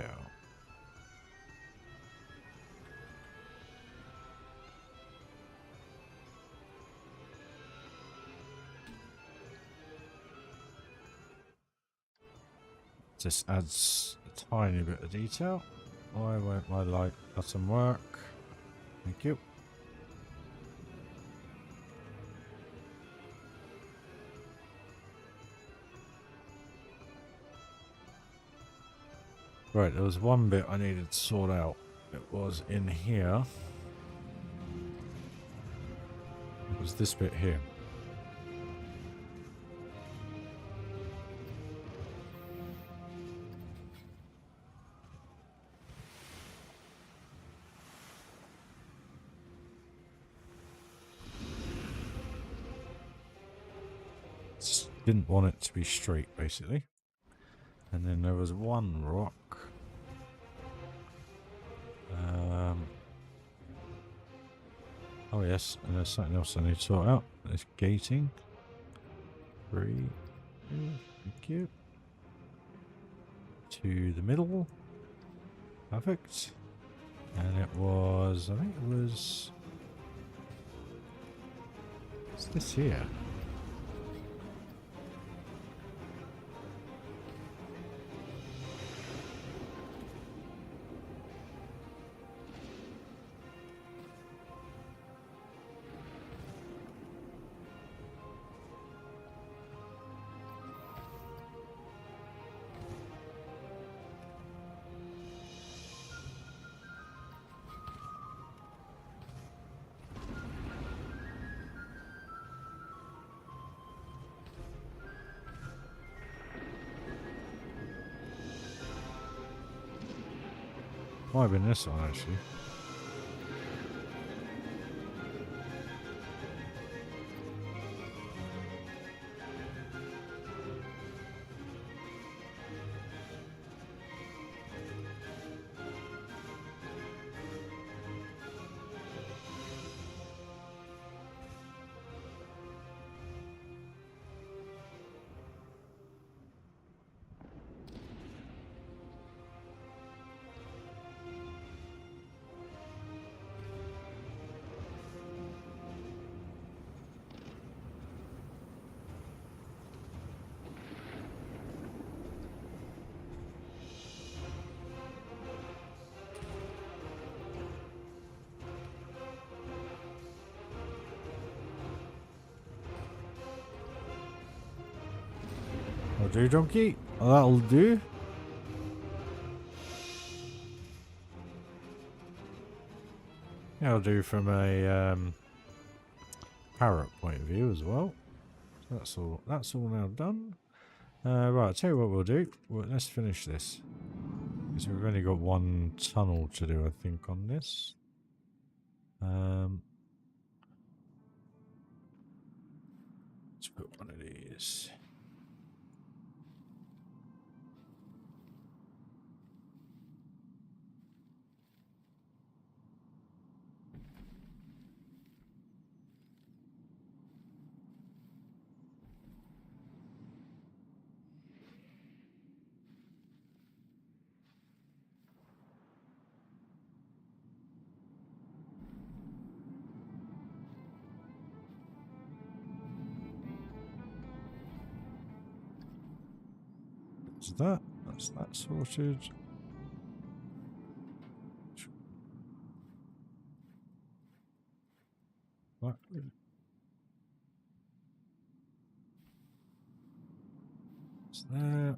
Just adds a tiny bit of detail. Why won't my light button work? Thank you. Right, there was one bit I needed to sort out. It was in here. It was this bit here. Just didn't want it to be straight, basically. And then there was one rock. Oh yes, and there's something else I need to sort out. There's gating. 3, 2, thank you. To the middle. Perfect. And it was, I think it was... What's this here? Might have been this one actually. That'll do, donkey. That'll do. That'll do from a parrot point of view as well. So that's all now done. Right, I'll tell you what we'll do. Let's finish this. Because we've only got one tunnel to do, I think, on this. Let's put one of these. That's that sorted. Right. That's there.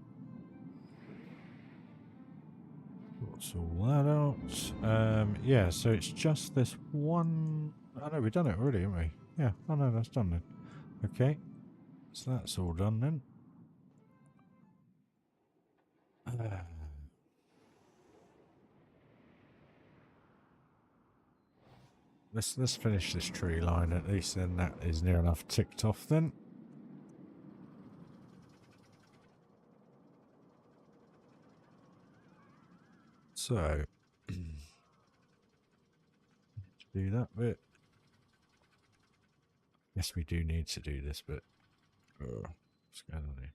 Sort all that out. Yeah, so it's just this one. I know we've done it already, haven't we? Yeah, I know that's done then. Okay, so that's all done then. Let's finish this tree line at least, then that is near enough ticked off then. So do that bit. Yes, we do need to do this bit. What's going on here?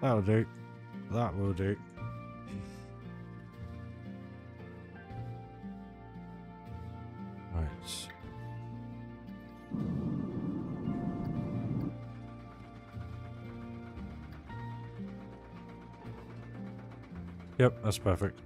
That'll do. That will do. Right. Yep, that's perfect.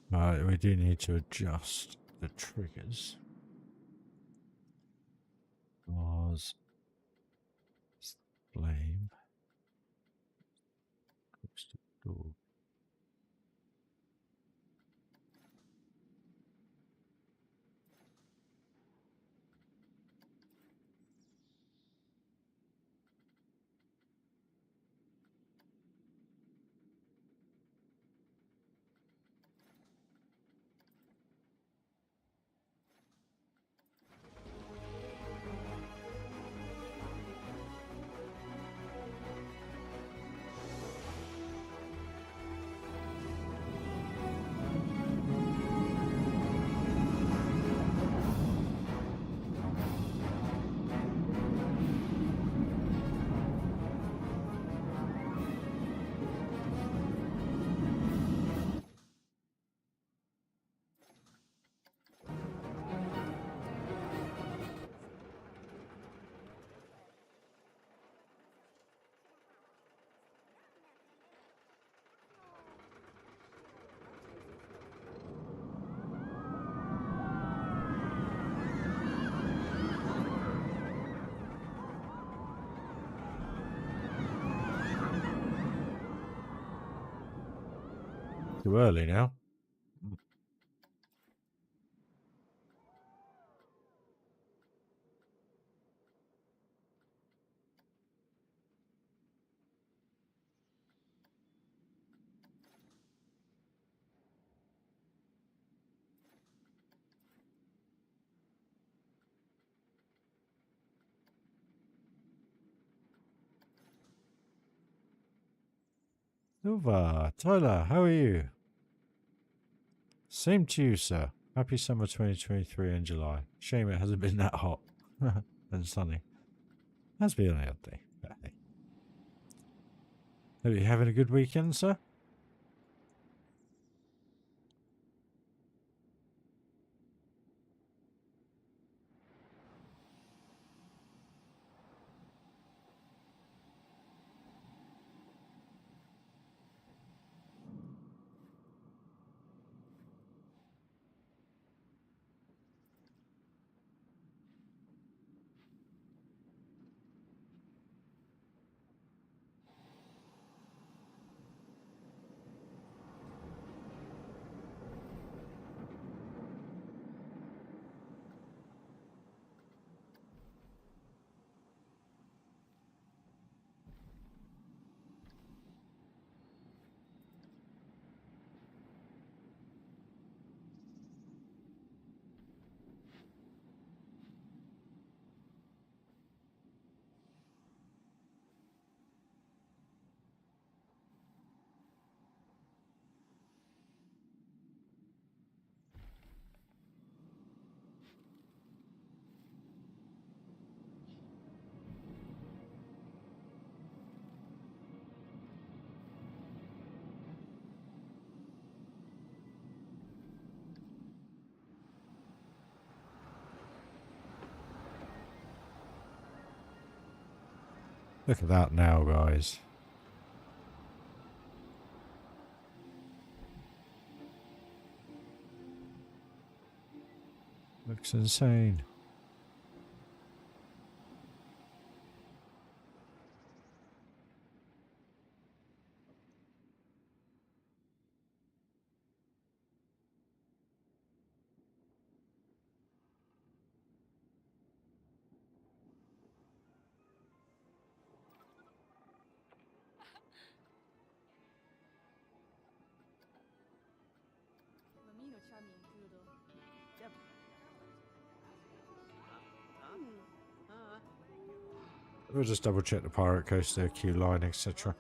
Right, we do need to adjust the triggers. Cause flame. Cool. Too early now. Silva, Tyler, how are you? Same to you, sir. Happy summer 2023 in July. Shame it hasn't been that hot and sunny. Has been an odd day. But hey. Are you having a good weekend, sir? Look at that now, guys. Looks insane. We'll just double check the pirate coaster, queue line, etc.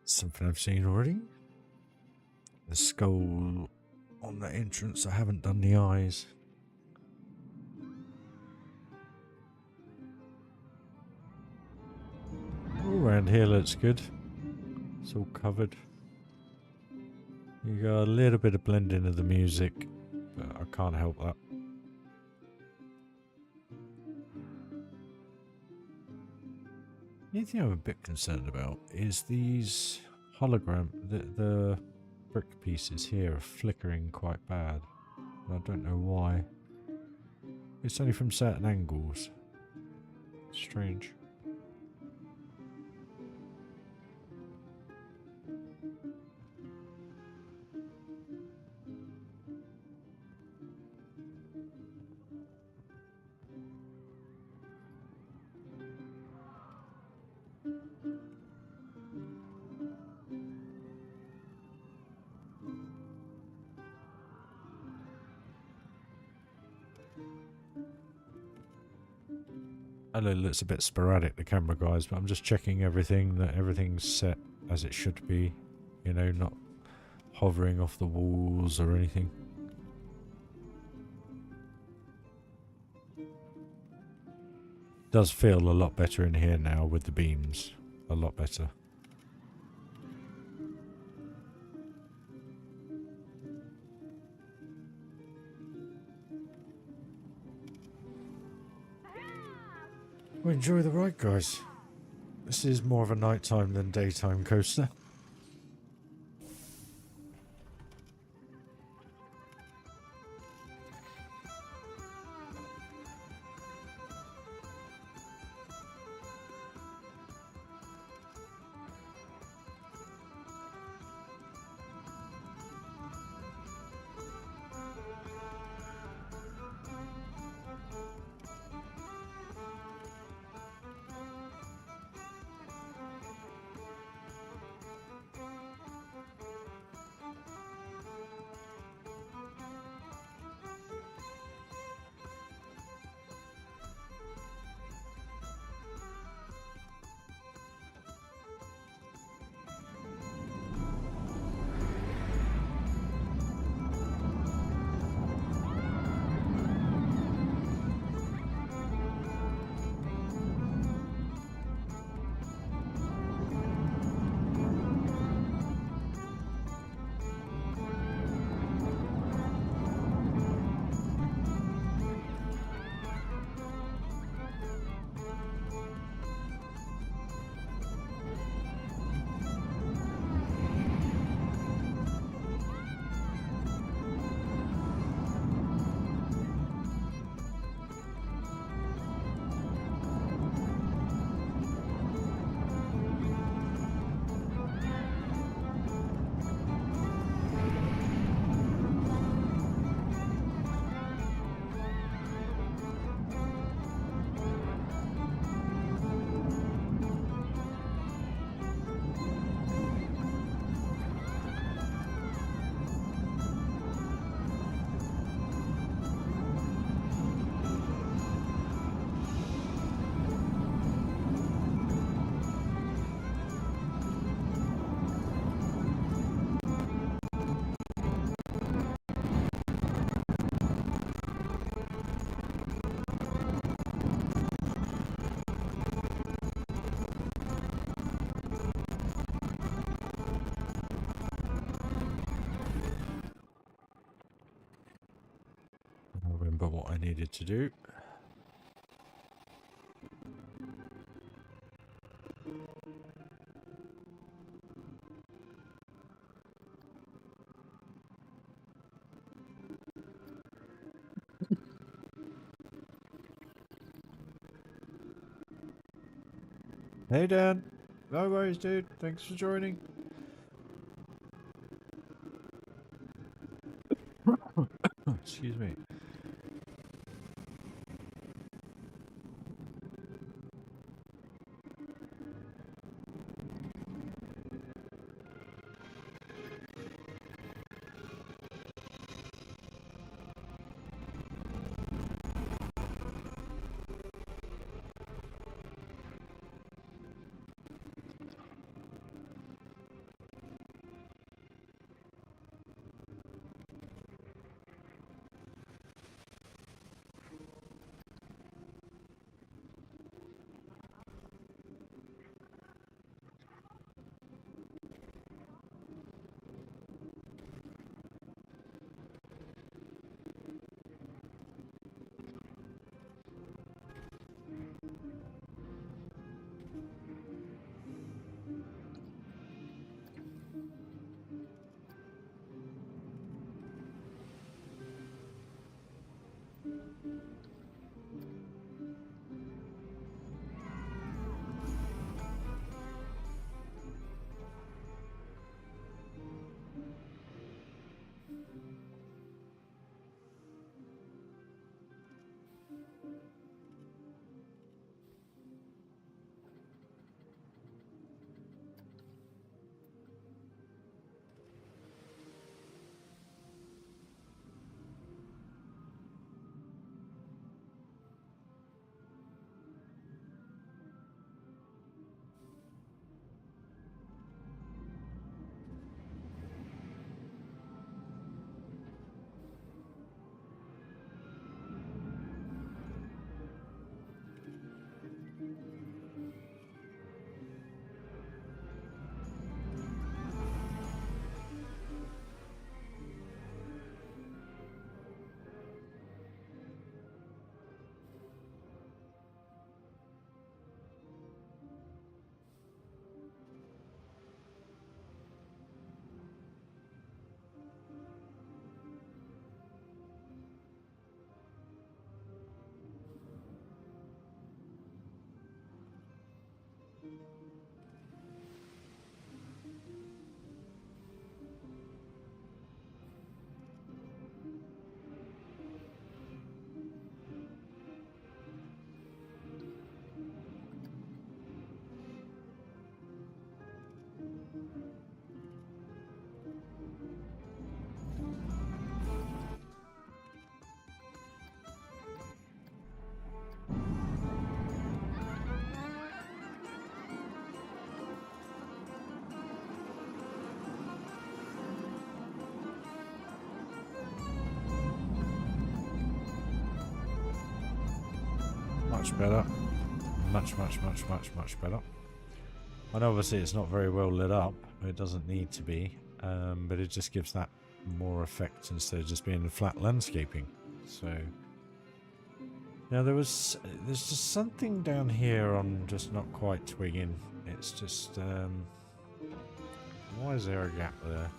Something I've seen already. The skull on the entrance. I haven't done the eyes. All around here looks good. It's all covered. You got a little bit of blending of the music, but I can't help that. The only thing I'm a bit concerned about is these hologram, the brick pieces here are flickering quite bad. I don't know why. It's only from certain angles. Strange. I know it looks a bit sporadic, the camera guys, but I'm just checking everything, that everything's set as it should be. You know, not hovering off the walls or anything. Does feel a lot better in here now with the beams. A lot better. Well, enjoy the ride, guys. This is more of a nighttime than daytime coaster. remember what I needed to do. Hey Dan, no worries dude, thanks for joining. Excuse me. Much better. Much better. And obviously it's not very well lit up. It doesn't need to be. But it just gives that more effect instead of just being flat landscaping. So now there's just something down here I'm just not quite twigging. It's just why is there a gap there?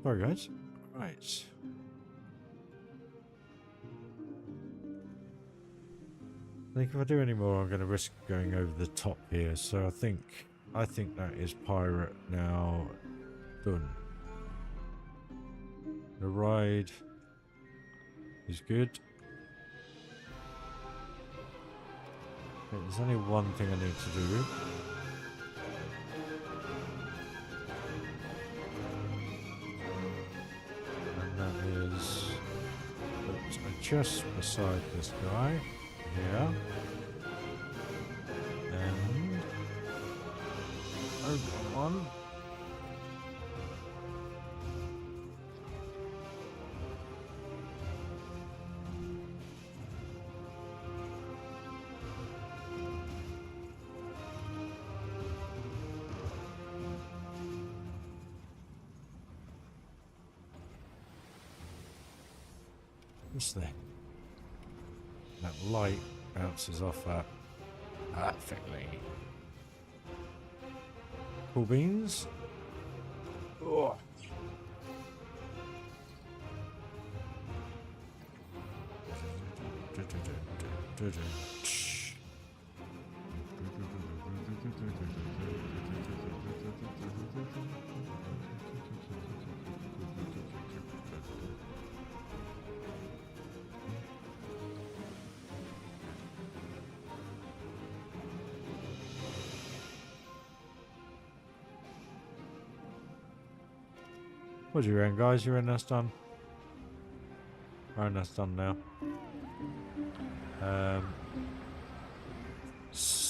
Sorry, guys. Right. I think if I do any more, I'm going to risk going over the top here. So I think that is pirate now done. The ride is good. Okay, there's only one thing I need to do. And that is just beside this guy here. And over one. What's that? That light bounces off that perfectly. Cool beans. Oh. What do you reckon, guys? You reckon that's done? I reckon that's done now.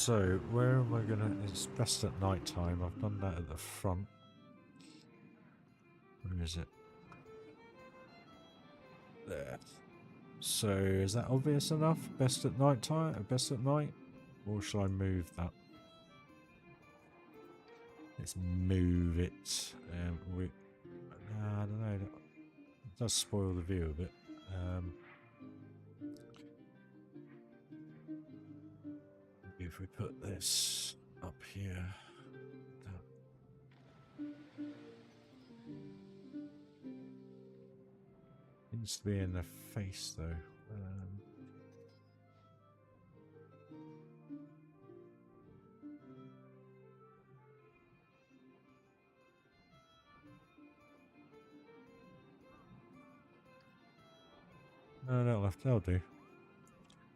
So, where am I gonna... It's best at night time. I've done that at the front. Where is it? There. So, is that obvious enough? Best at night time? Best at night? Or shall I move that? Let's move it. I don't know. It does spoil the view a bit. If we put this up here. Needs to be in the face though. No, that'll do.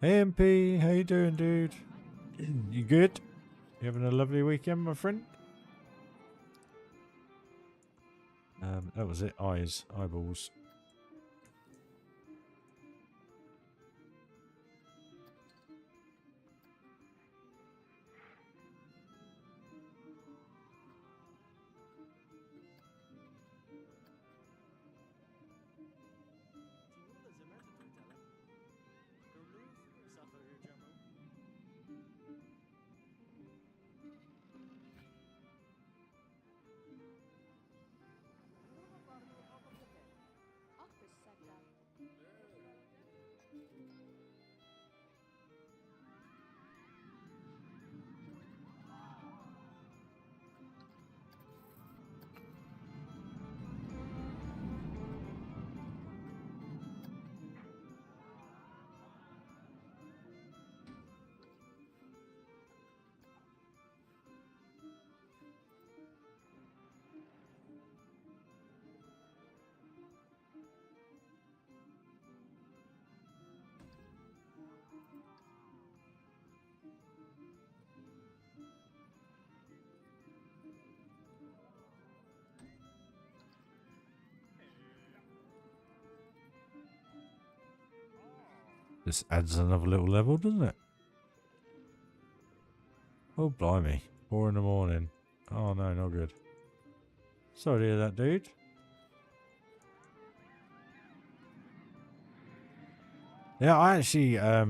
Hey MP, how you doing, dude? You good? You having a lovely weekend, my friend? That was it. Eyeballs. This adds another little level, doesn't it? Oh, blimey. 4 in the morning. Oh, no, not good. Sorry to hear that, dude. Yeah, I actually, I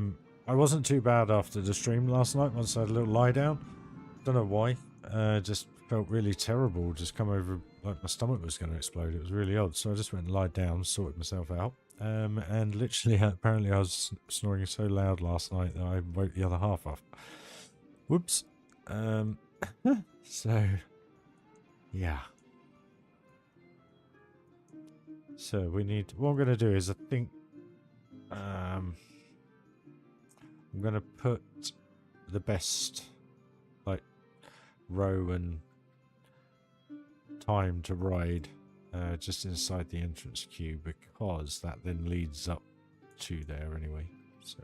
wasn't too bad after the stream last night once I had a little lie down. Don't know why. Just felt really terrible. Just come over, like my stomach was going to explode. It was really odd. So I just went and lied down, sorted myself out. And literally, apparently I was snoring so loud last night that I woke the other half up. Whoops. So, yeah. So we need, what I'm going to do is I think, I'm going to put the best, like, row and time to ride just inside the entrance queue, because that then leads up to there anyway. So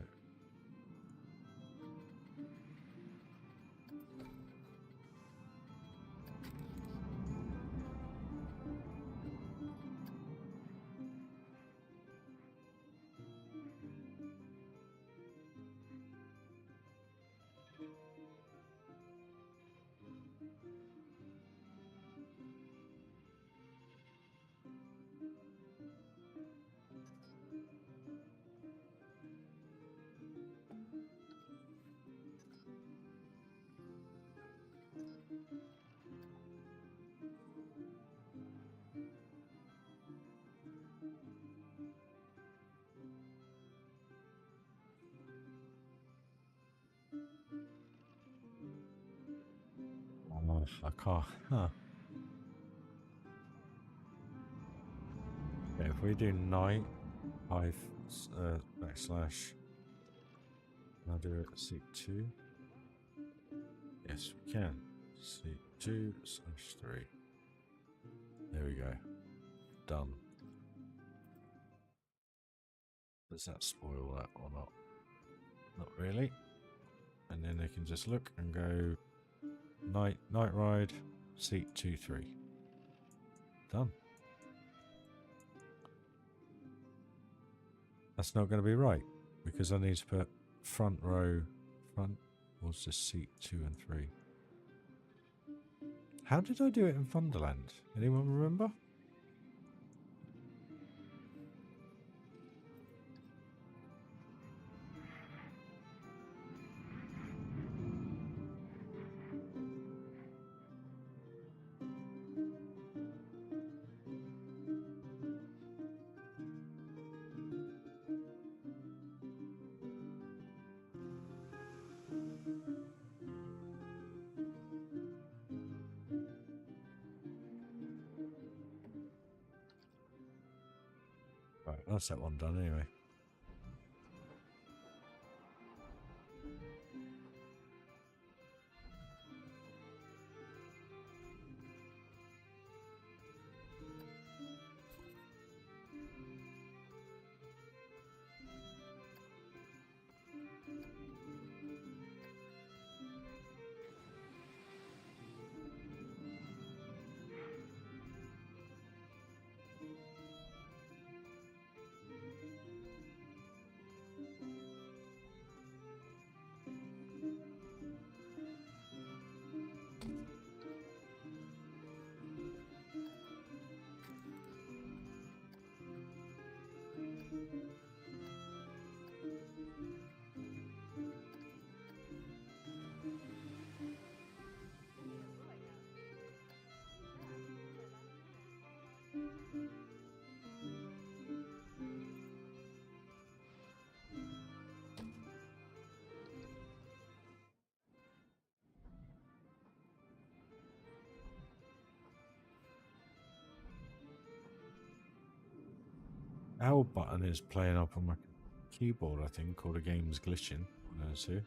I can't. Huh. Okay, if we do night, backslash, I'll do it seat 2. Yes, we can. Seat 2/3. There we go. Done. Does that spoil that or not? Not really. And then they can just look and go night ride, seat 2/3. Done. That's not going to be right because I need to put front row, front Was this seat 2 and 3? How did I do it in Thunderland? Anyone remember? Right, that's that one done anyway. L button is playing up on my keyboard, I think, or the game's glitching. Let's see.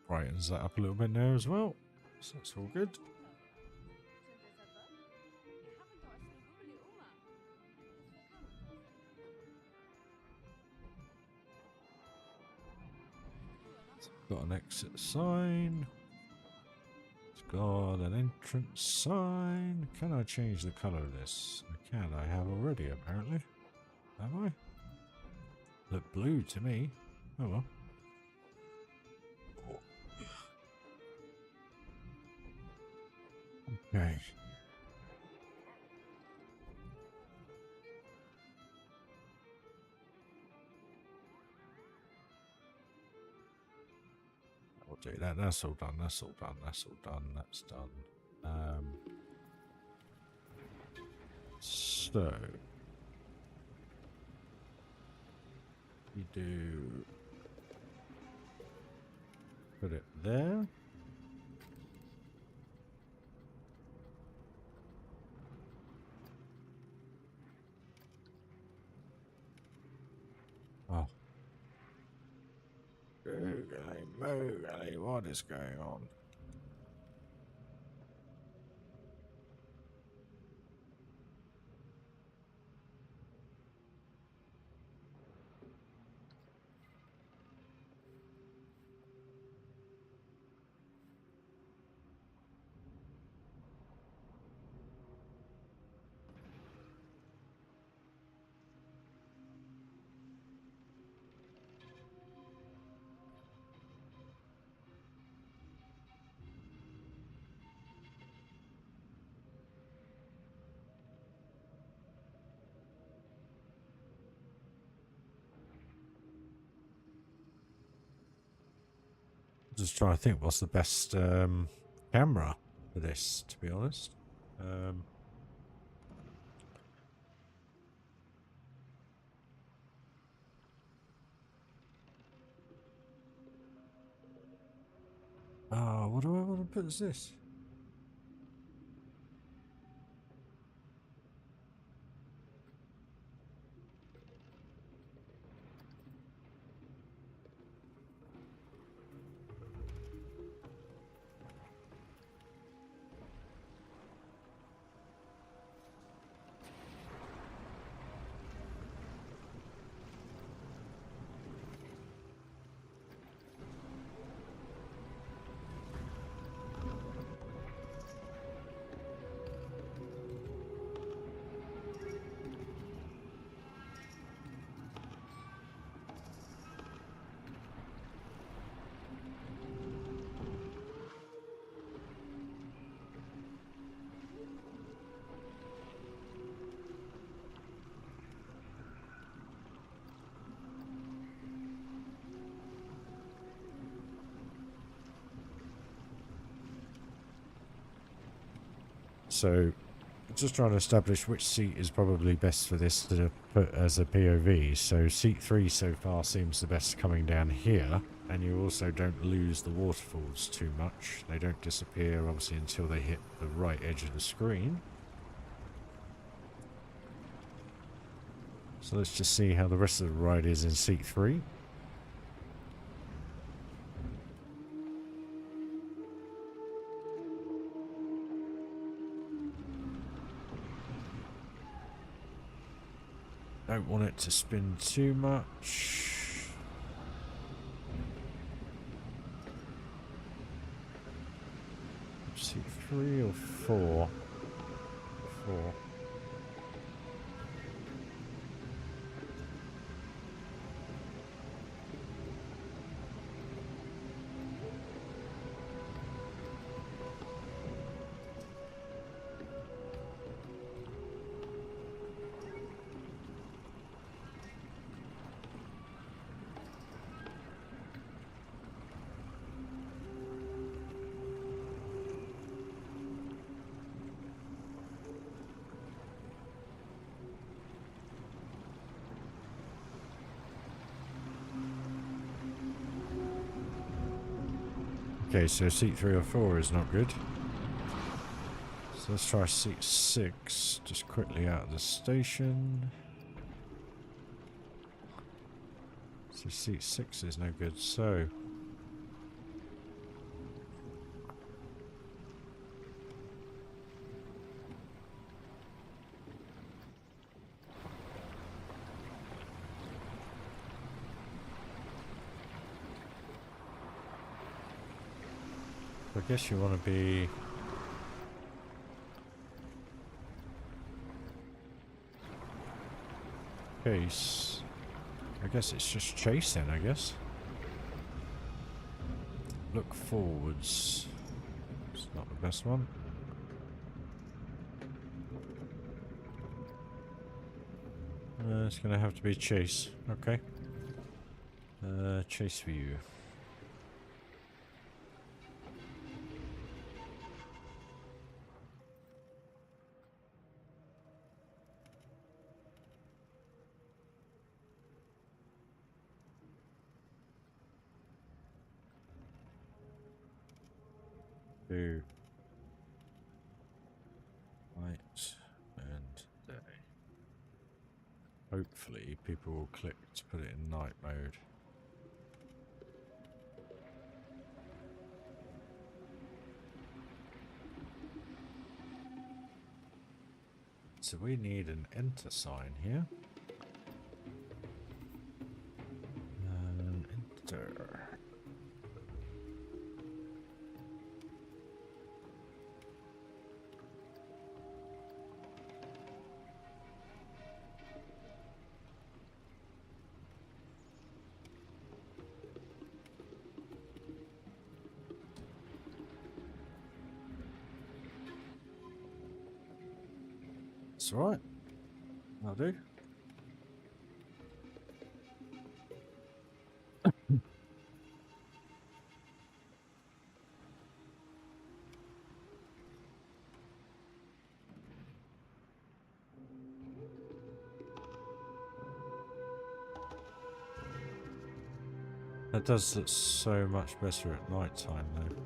Brightens that up a little bit now as well, so that's all good. Got an exit sign. It's got an entrance sign. Can I change the colour of this? I can. I have already, apparently. Have I? Look blue to me. Oh well. Okay. I'll do that. That's all done. That's all done. That's all done. That's done. So you do put it there. Oh. Moogly, what is going on? Just trying to think what's the best camera for this, to be honest. Oh, what do I want to put as this? So, just trying to establish which seat is probably best for this to put as a POV. So seat 3 so far seems the best coming down here, and you also don't lose the waterfalls too much. They don't disappear obviously until they hit the right edge of the screen. So let's just see how the rest of the ride is in seat 3. Don't want it to spin too much. Seat 3 or 4? 4. Okay, so seat 3 or 4 is not good. So let's try seat 6, just quickly out of the station. So seat 6 is no good, so... I guess you want to be... Chase. I guess it's just chasing, I guess. Look forwards. It's not the best one. It's going to have to be chase. Okay. Chase view. Do night and day. Hopefully people will click to put it in night mode. So we need an enter sign here. Enter. That's right. I'll do. That does look so much better at night time, though.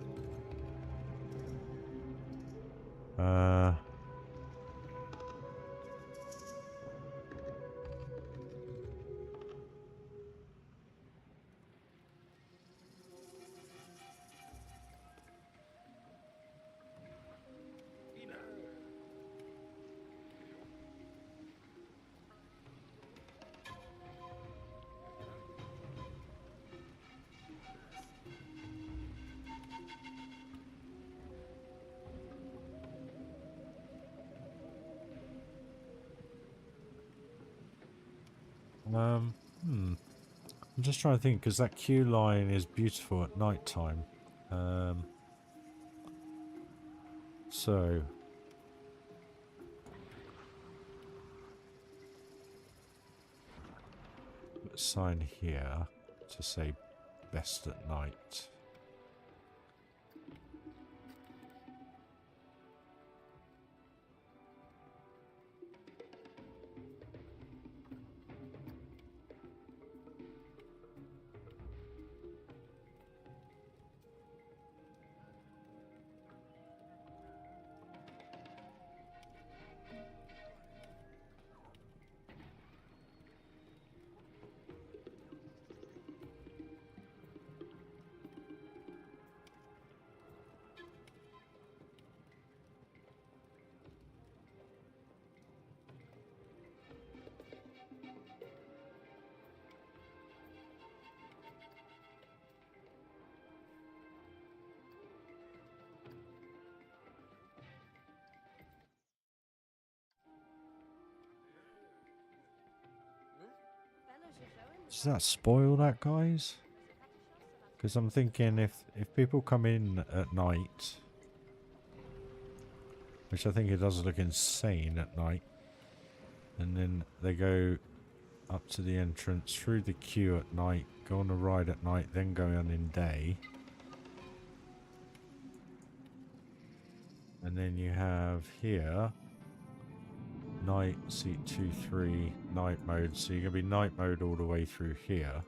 I'm just trying to think, because that queue line is beautiful at night time. So put a sign here to say best at night. Does that spoil that, guys? Because I'm thinking if people come in at night, which I think it does look insane at night, and then they go up to the entrance, through the queue at night, go on a ride at night, then go on in day. And then you have here, night, seat 2, 3, night mode. So you're going to be night mode all the way through here,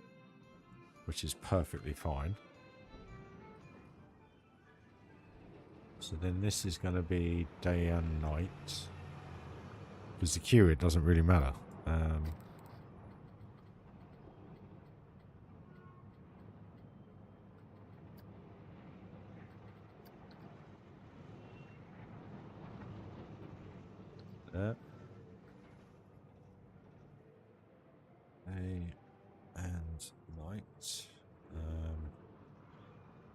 which is perfectly fine. So then this is going to be day and night. Because the queue, it doesn't really matter. Day and night.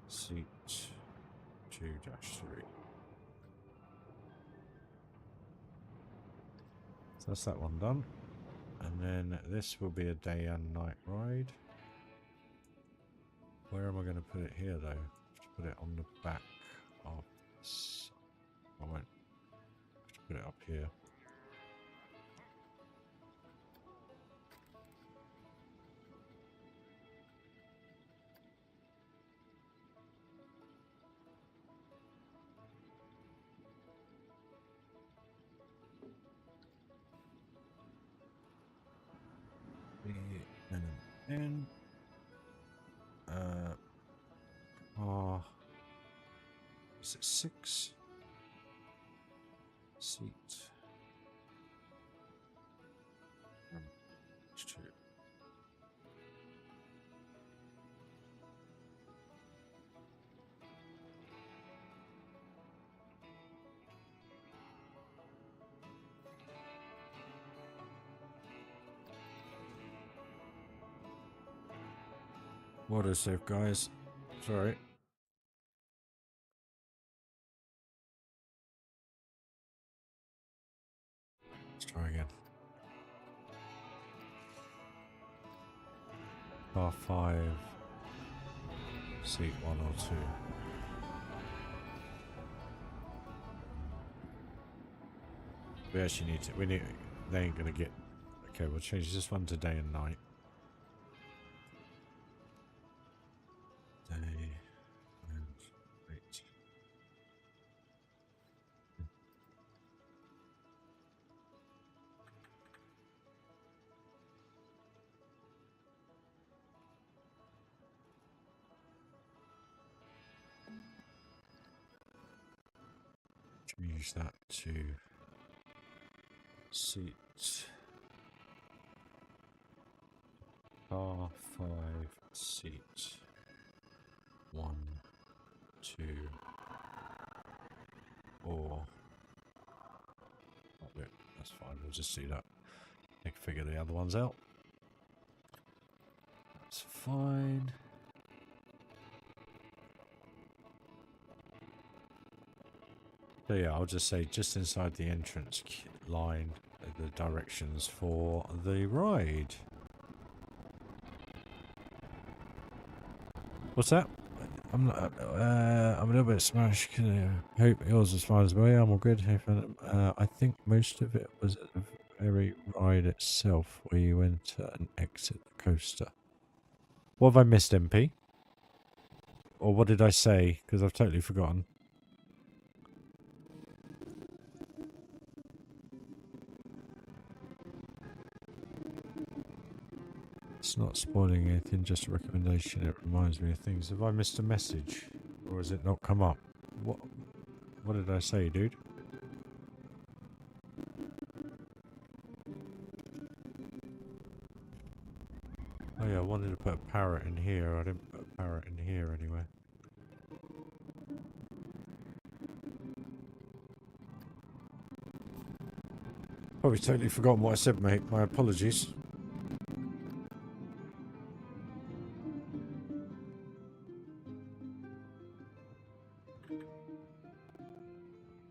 Seat 2-3. So that's that one done. And then this will be a day and night ride. Where am I going to put it here, though? I have to put it on the back of this. I won't. I have to put it up here. And is it 6 seat? 2. Water safe, guys. Sorry. Let's try again. Car 5, seat 1 or 2. We actually need to. We need. They ain't gonna get. Okay, we'll change this one to day and night. Day and night. Use that to seat R5 seat 1, 2, or that's fine, we'll just do that. I can figure the other ones out. That's fine. So yeah, I'll just say just inside the entrance line the directions for the ride. What's that? I'm a little bit smashed. Hope yours is fine as well. I'm all good. I think most of it was at the very ride itself where you enter and exit the coaster. What have I missed, MP? Or what did I say? Because I've totally forgotten. It's not spoiling anything, just a recommendation. It reminds me of things. Have I missed a message? Or has it not come up? What did I say, dude? Oh yeah, I wanted to put a parrot in here. I didn't put a parrot in here anyway. Probably totally forgotten what I said, mate. My apologies.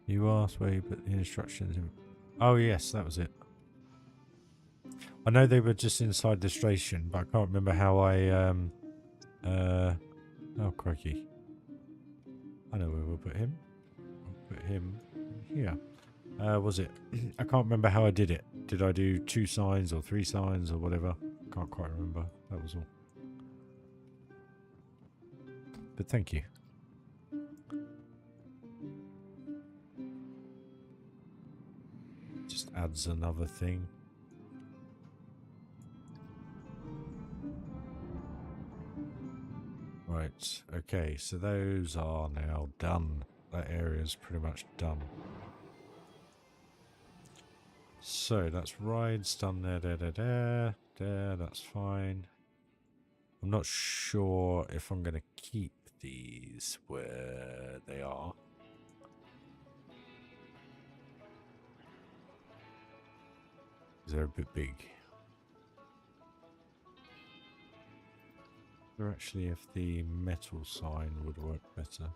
You asked where you put the instructions in. Oh yes, that was it. I know they were just inside the station, but I can't remember how I oh crikey. I know where we'll put him. I'll put him here. Was it? I can't remember how I did it. Did I do 2 signs or 3 signs or whatever? Can't quite remember. That was all. But thank you. Just adds another thing. Right, okay, so those are now done. That area is pretty much done. So that's rides done there, that's fine. I'm not sure if I'm going to keep these where they are. They're a bit big. Or actually, if the metal sign would work better.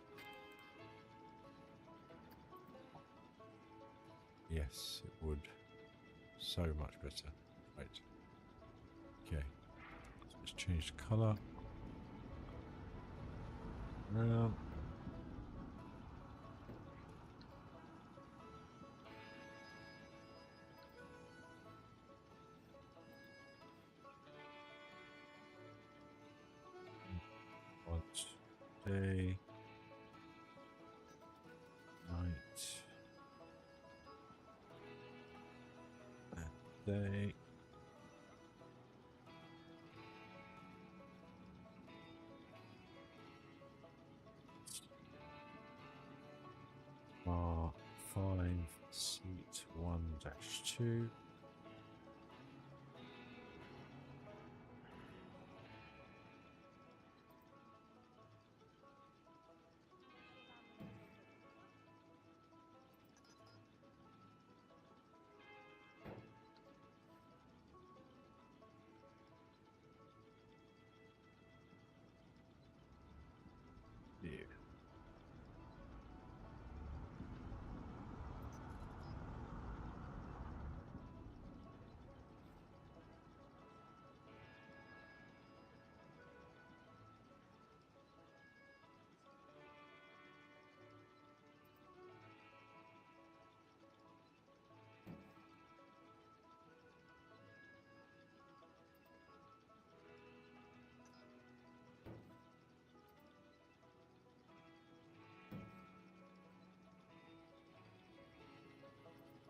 Yes, it would. So much better. Right. Okay. So let's change the colour. Around. Day, night, day. R5 seat 1-2.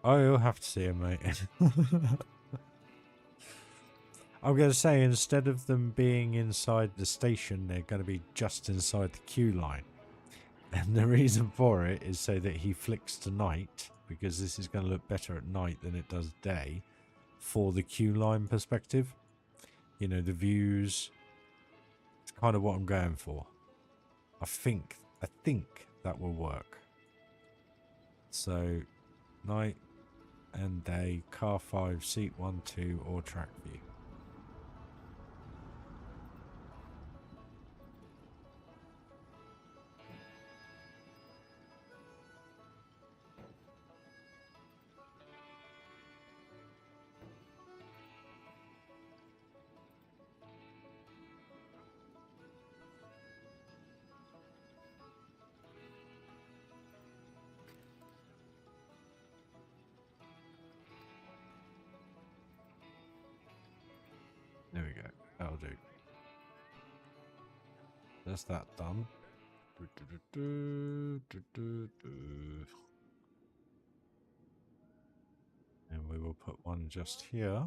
Oh, you'll have to see him, mate. I'm going to say, instead of them being inside the station, they're going to be just inside the queue line. And the reason for it is so that he flicks to night, because this is going to look better at night than it does day for the queue line perspective. You know, the views. It's kind of what I'm going for. I think that will work. So night and day, car 5, seat 1, 2, or track view. There we go. That'll do. That's that done. And we will put one just here.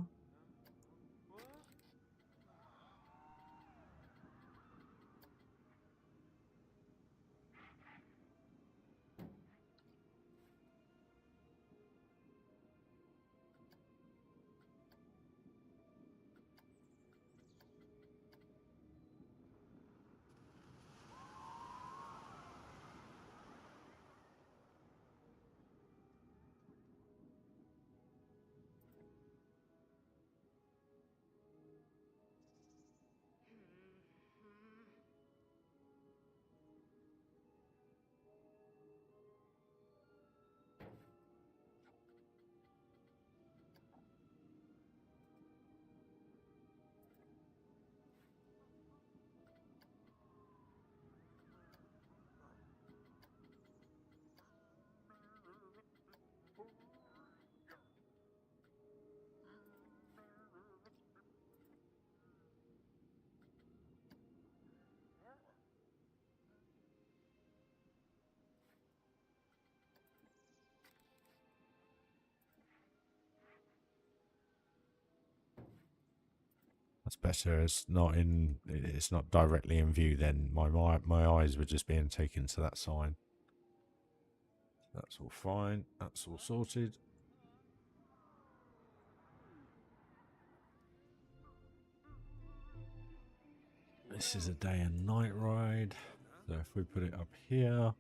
That's better. It's not directly in view. Then my eyes were just being taken to that sign. That's all fine. That's all sorted. This is a day and night ride. So if we put it up here.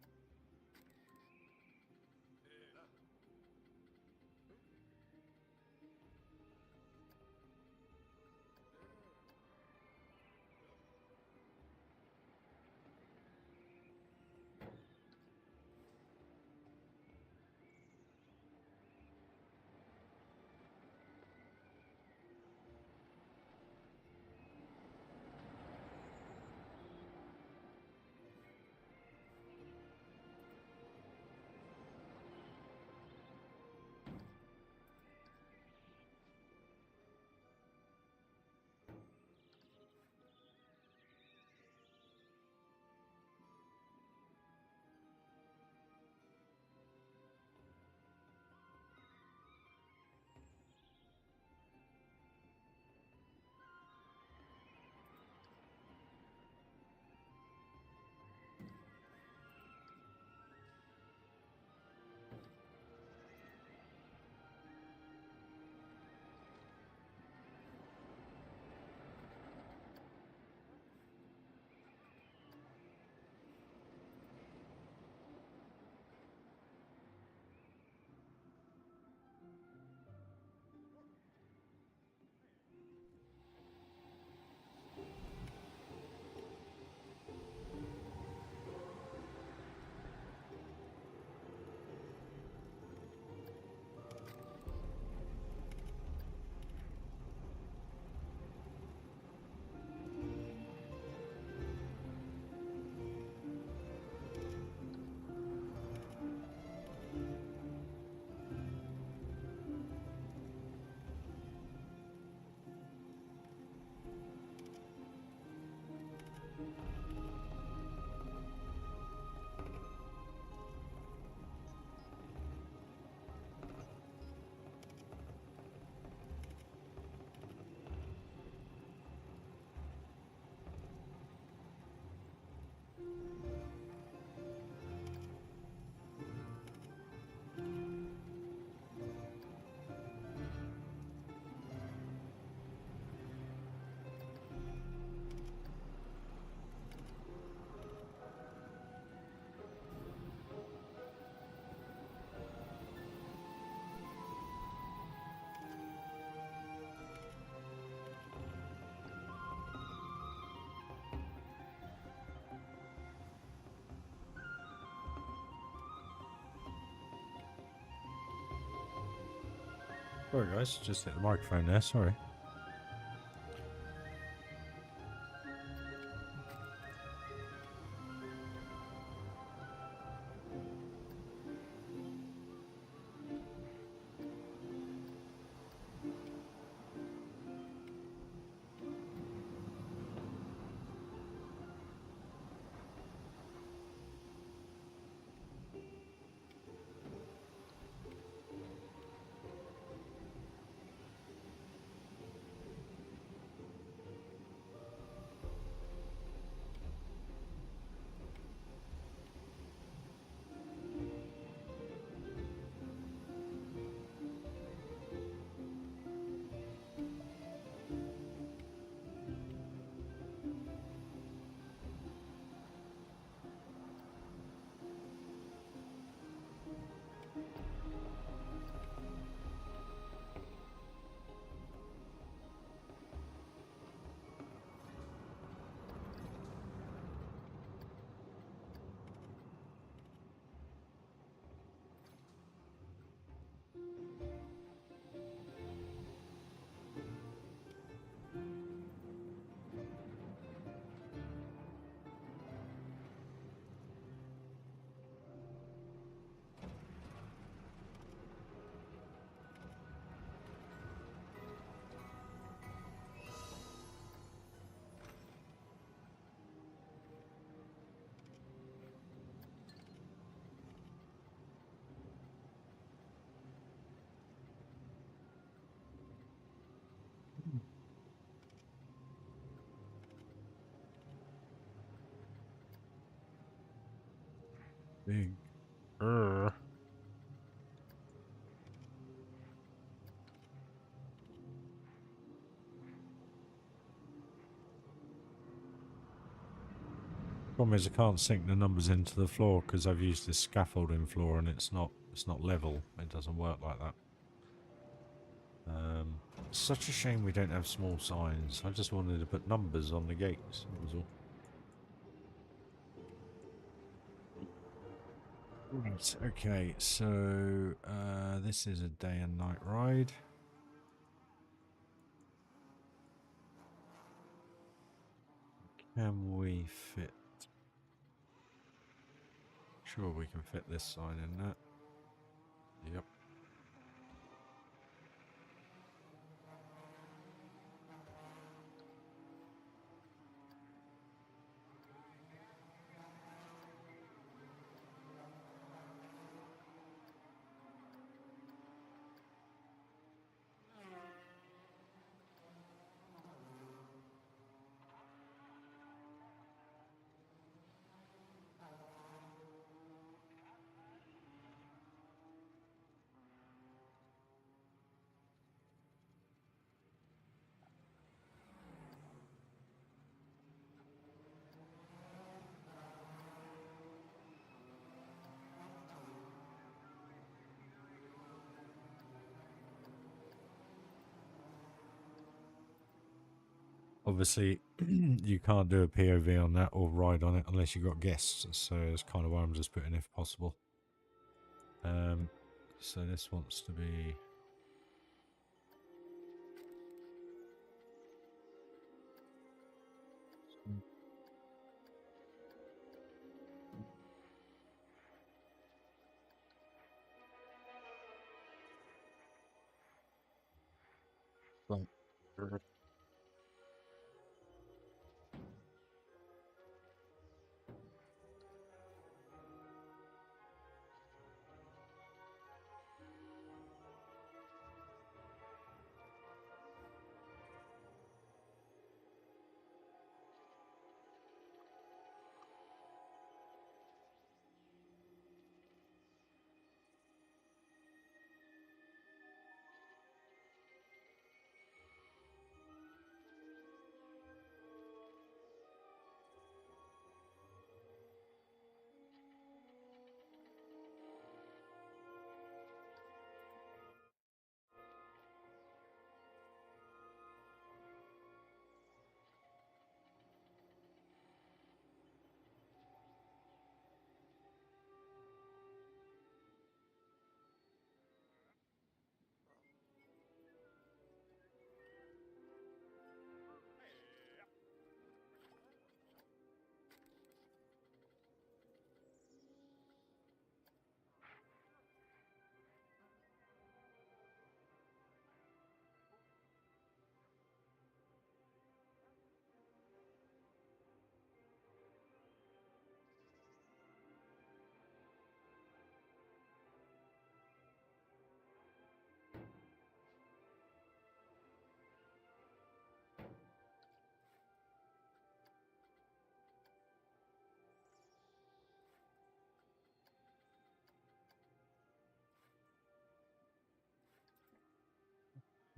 Sorry guys, just hit the microphone there, sorry. Big. Problem is I can't sink the numbers into the floor because I've used this scaffolding floor and it's not level. It doesn't work like that. Such a shame we don't have small signs. I just wanted to put numbers on the gates. That was all. Right, okay, so this is a day and night ride. Can we fit? Sure, we can fit this sign in that. Yep. Obviously, you can't do a POV on that or ride on it unless you've got guests. So it's kind of why I'm just putting if possible. So this wants to be. Right.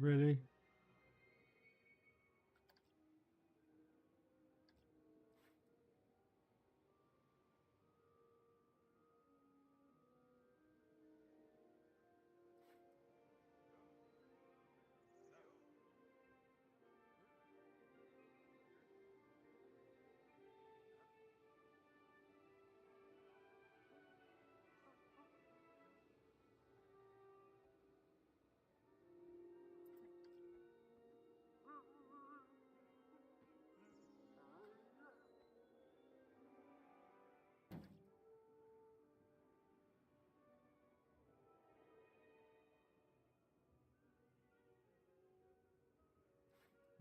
Really?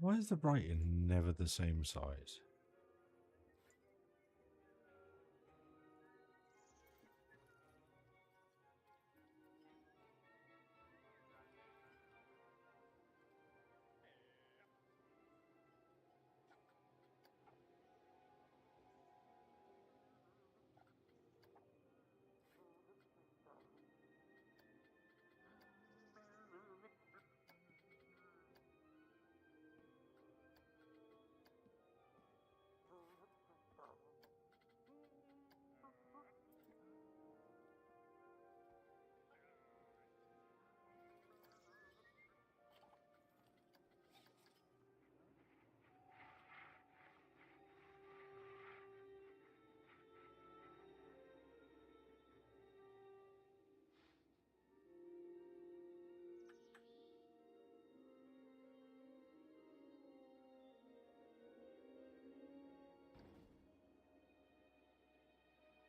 Why is the writing never the same size?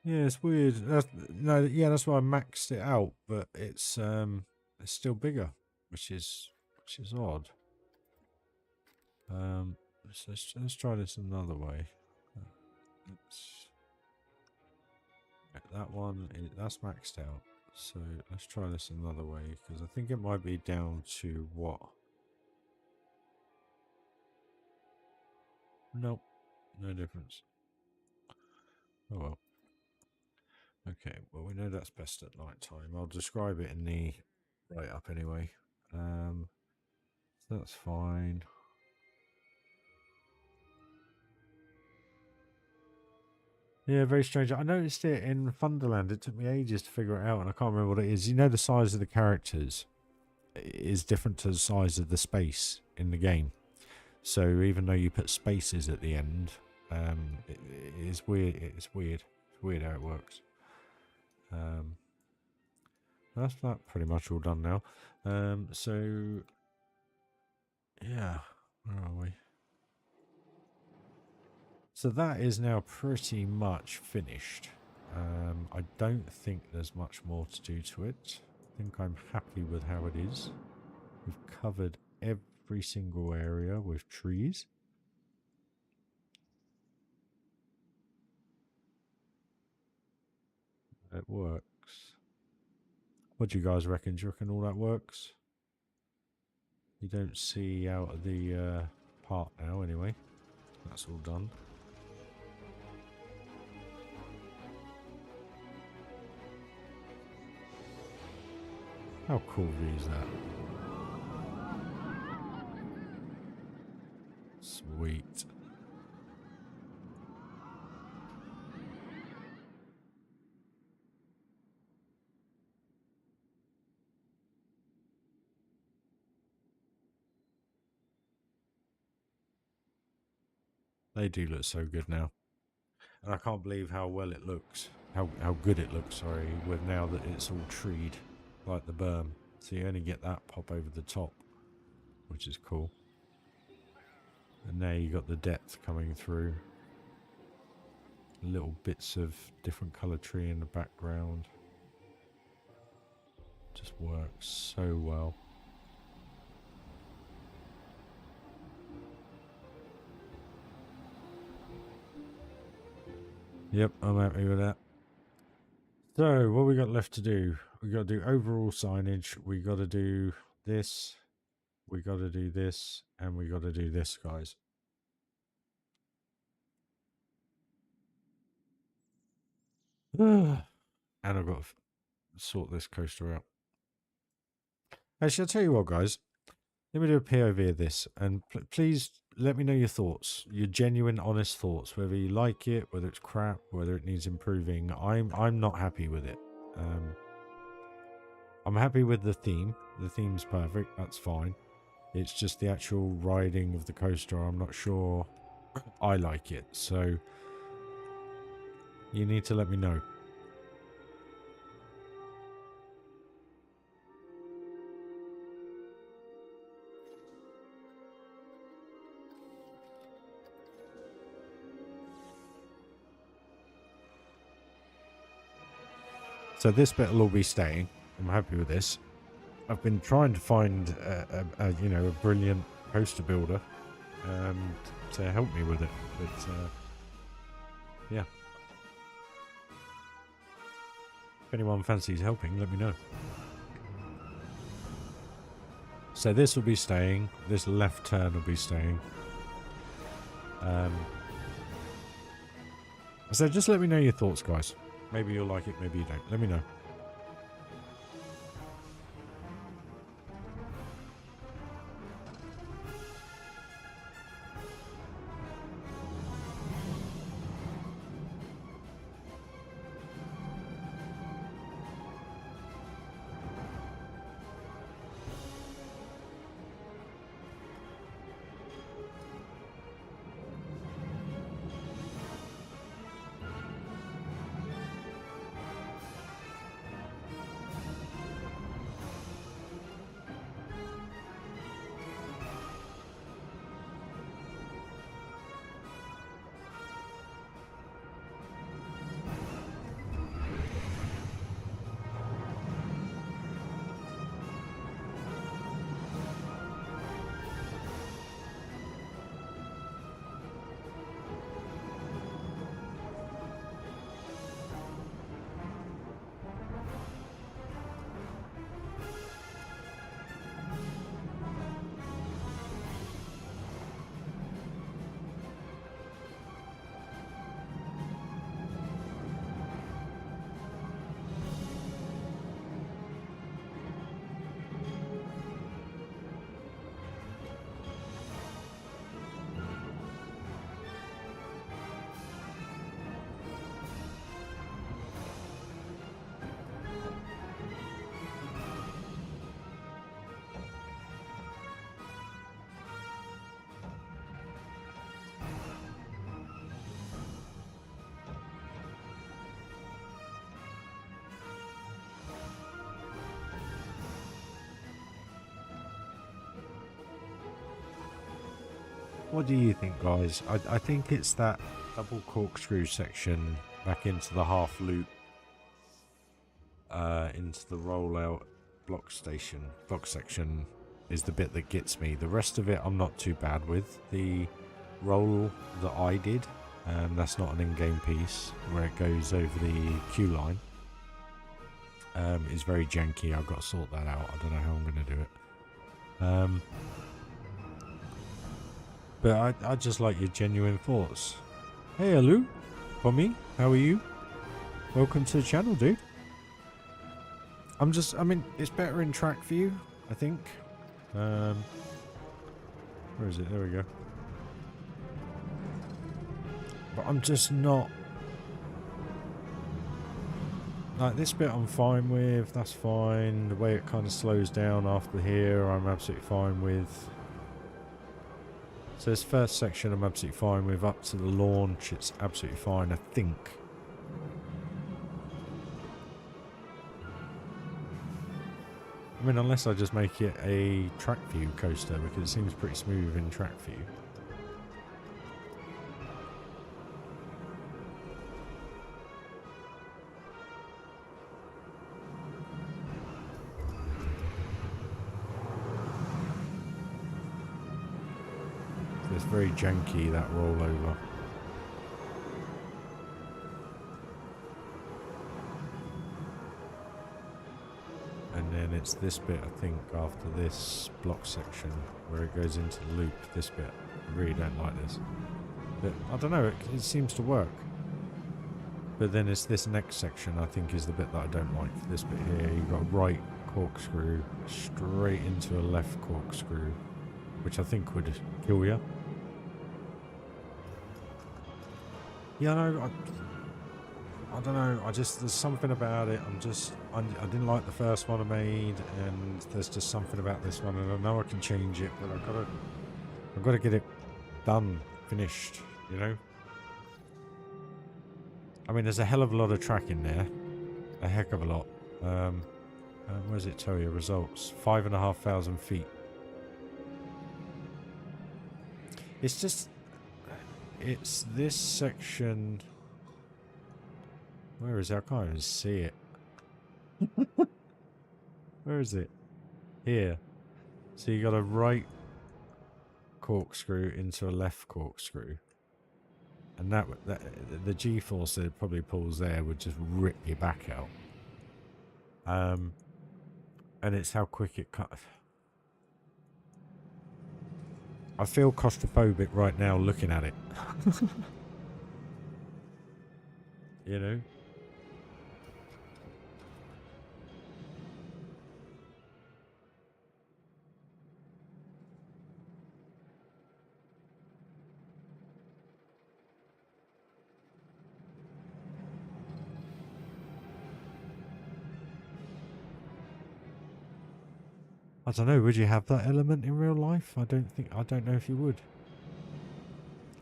Yeah, it's weird. That's why I maxed it out, but it's still bigger, which is odd. So let's try this another way. Let's that one that's maxed out. So let's try this another way because I think it might be down to what? Nope, no difference. Oh well. Okay, well we know that's best at night time. I'll describe it in the write up anyway. So that's fine. Yeah, very strange. I noticed it in Thunderland. It took me ages to figure it out, and I can't remember what it is. You know, the size of the characters is different to the size of the space in the game. So even though you put spaces at the end, it is weird. It's weird. It's weird how it works. That's that pretty much all done now. So yeah, where are we? So that is now pretty much finished. I don't think there's much more to do to it. I think I'm happy with how it is. We've covered every single area with trees. It works. What do you guys reckon? Do you reckon all that works? You don't see out of the part now anyway. That's all done. How cool is that? Sweet. They do look so good now. And I can't believe how well it looks. How good it looks, sorry, with now that it's all treed, like the berm. So you only get that pop over the top, which is cool. And now you got the depth coming through. Little bits of different colour tree in the background. Just works so well. Yep, I'm happy with that. So, what we got left to do? We got to do overall signage. We got to do this. We got to do this. And we got to do this, guys. And I've got to sort this coaster out. Actually, I'll tell you what, guys. let me do a POV of this, and please let me know your thoughts, your genuine, honest thoughts, whether you like it, whether it's crap, whether it needs improving. I'm not happy with it. I'm happy with the theme. The theme's perfect. That's fine. It's just the actual riding of the coaster. I'm not sure I like it. So you need to let me know. So this bit will all be staying. I'm happy with this. I've been trying to find a brilliant coaster builder to help me with it, but yeah. If anyone fancies helping, let me know. So this will be staying. This left turn will be staying. So just let me know your thoughts, guys. Maybe you'll like it, maybe you don't. Let me know. What do you think, guys? I think it's that double corkscrew section back into the half loop, into the rollout block section is the bit that gets me. The rest of it I'm not too bad with. The roll that I did, that's not an in-game piece, where it goes over the queue line, is very janky. I've got to sort that out. I don't know how I'm going to do it. But I just like your genuine thoughts. Hey, hello, Pommy, how are you? Welcome to the channel, dude. I mean, it's better in track view, I think. Where is it? There we go. But I'm just not... Like, this bit I'm fine with, that's fine. The way it kind of slows down after here, I'm absolutely fine with. So this first section I'm absolutely fine with. Up to the launch, it's absolutely fine, I think. I mean, unless I just make it a track view coaster, because it seems pretty smooth in track view. It's very janky, that rollover. And then it's this bit, I think, after this block section, where it goes into the loop, this bit. I really don't like this. But, I don't know, it seems to work. But then it's this next section, I think, is the bit that I don't like. This bit here, you've got right corkscrew straight into a left corkscrew, which I think would kill you. Yeah, no, I don't know. There's something about it. I didn't like the first one I made, and there's just something about this one, and I know I can change it, but I've got to get it done, finished, you know? I mean, there's a hell of a lot of track in there. A heck of a lot. Where does it tell you? Results. 5,500 feet. It's just... It's this section... Where is it? I can't even see it. Where is it? Here. So you got a right corkscrew into a left corkscrew. And that the G-force that it probably pulls there would just rip your back out. And it's how quick it cuts. I feel claustrophobic right now looking at it. You know? I don't know, would you have that element in real life? I don't know if you would.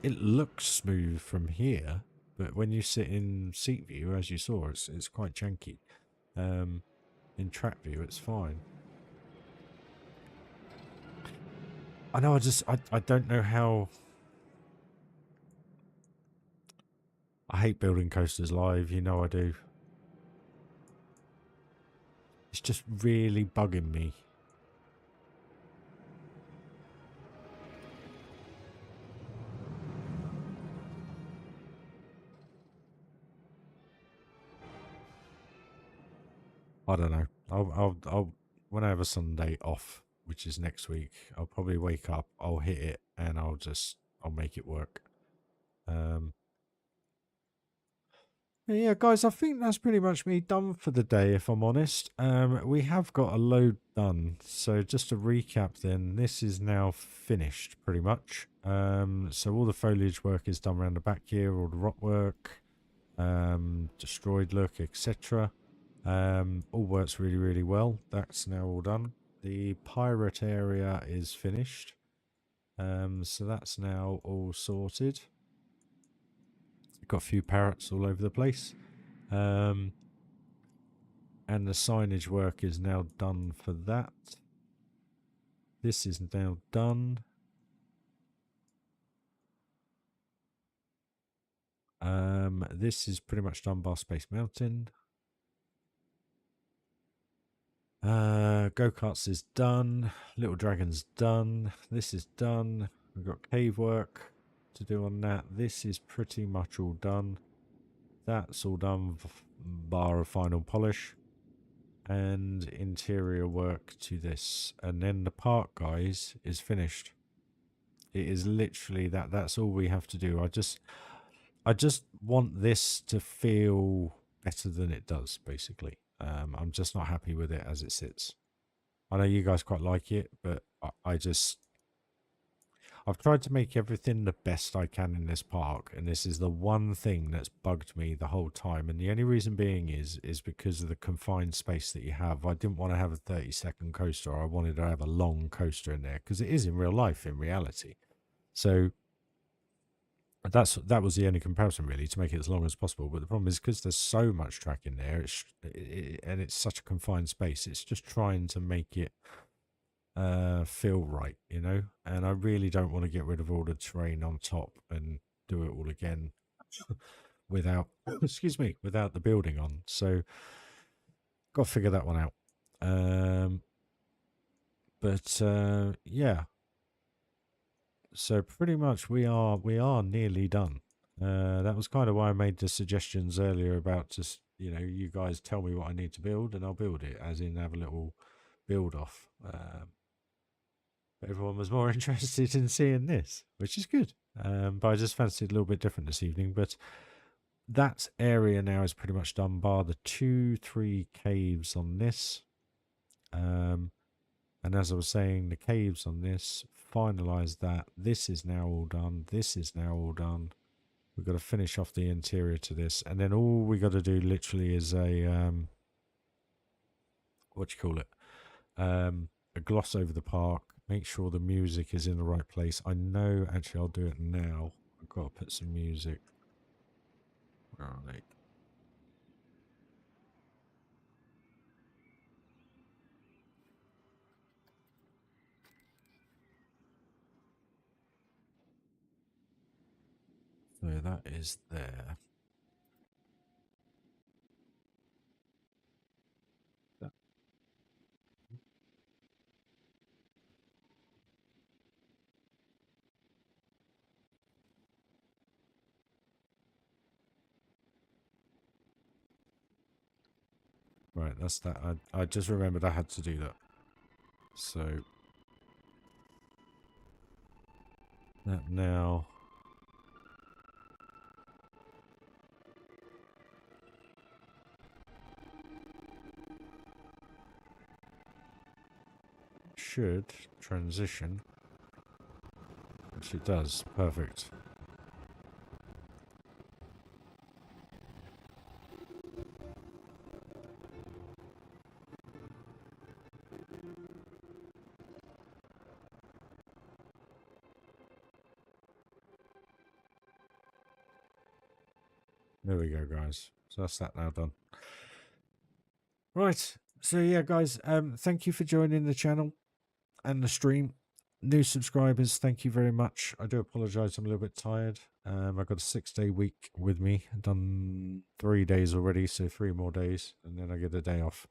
It looks smooth from here, but when you sit in seat view, as you saw, it's quite janky. In track view, it's fine. I know, I don't know how... I hate building coasters live, you know I do. It's just really bugging me. I don't know. I'll when I have a Sunday off, which is next week, I'll probably wake up, I'll hit it, and I'll make it work. Yeah, guys, I think that's pretty much me done for the day, if I'm honest. We have got a load done. So just to recap then, this is now finished pretty much. So all the foliage work is done around the back here, all the rock work, destroyed look, etc. All works really, really well. That's now all done. The pirate area is finished. So that's now all sorted. Got a few parrots all over the place. And the signage work is now done for that. This is now done. This is pretty much done by Space Mountain. Go-karts is done. Little Dragon's done. This is done. We've got cave work to do on that. This is pretty much all done. That's all done, bar a final polish. And interior work to this. And then the park, guys, is finished. It is literally that's all we have to do. I just want this to feel better than it does, basically. I'm just not happy with it as it sits. I know you guys quite like it, but I've tried to make everything the best I can in this park, and this is the one thing that's bugged me the whole time. And the only reason being is because of the confined space that you have. I didn't want to have a 30-second coaster. I wanted to have a long coaster in there, because it is in real life, in reality. So that was the only comparison, really, to make it as long as possible. But the problem is, because there's so much track in there, and it's such a confined space, it's just trying to make it feel right, you know. And I really don't want to get rid of all the terrain on top and do it all again without excuse me, without the building on. So got to figure that one out. Yeah, so pretty much we are nearly done. That was kind of why I made the suggestions earlier about just, you know, you guys tell me what I need to build and I'll build it, as in have a little build off. Everyone was more interested in seeing this, which is good. But I just fancied a little bit different this evening. But that area now is pretty much done, bar the 2-3 caves on this. And as I was saying, the caves on this, finalised that. This is now all done. This is now all done. We've got to finish off the interior to this. And then all we got to do literally is a, what do you call it? A gloss over the park. Make sure the music is in the right place. I know, actually, I'll do it now. I've got to put some music. Where are they? So that is there. Right, that's that. I just remembered I had to do that. So that now. Should transition, which it does. Perfect. There we go, guys. So that's that now done. Right. So yeah, guys, thank you for joining the channel and the stream. New subscribers, thank you very much. I do apologize, I'm a little bit tired. I've got a 6-day week with me. I've done 3 days already, so 3 more days, and then I get a day off.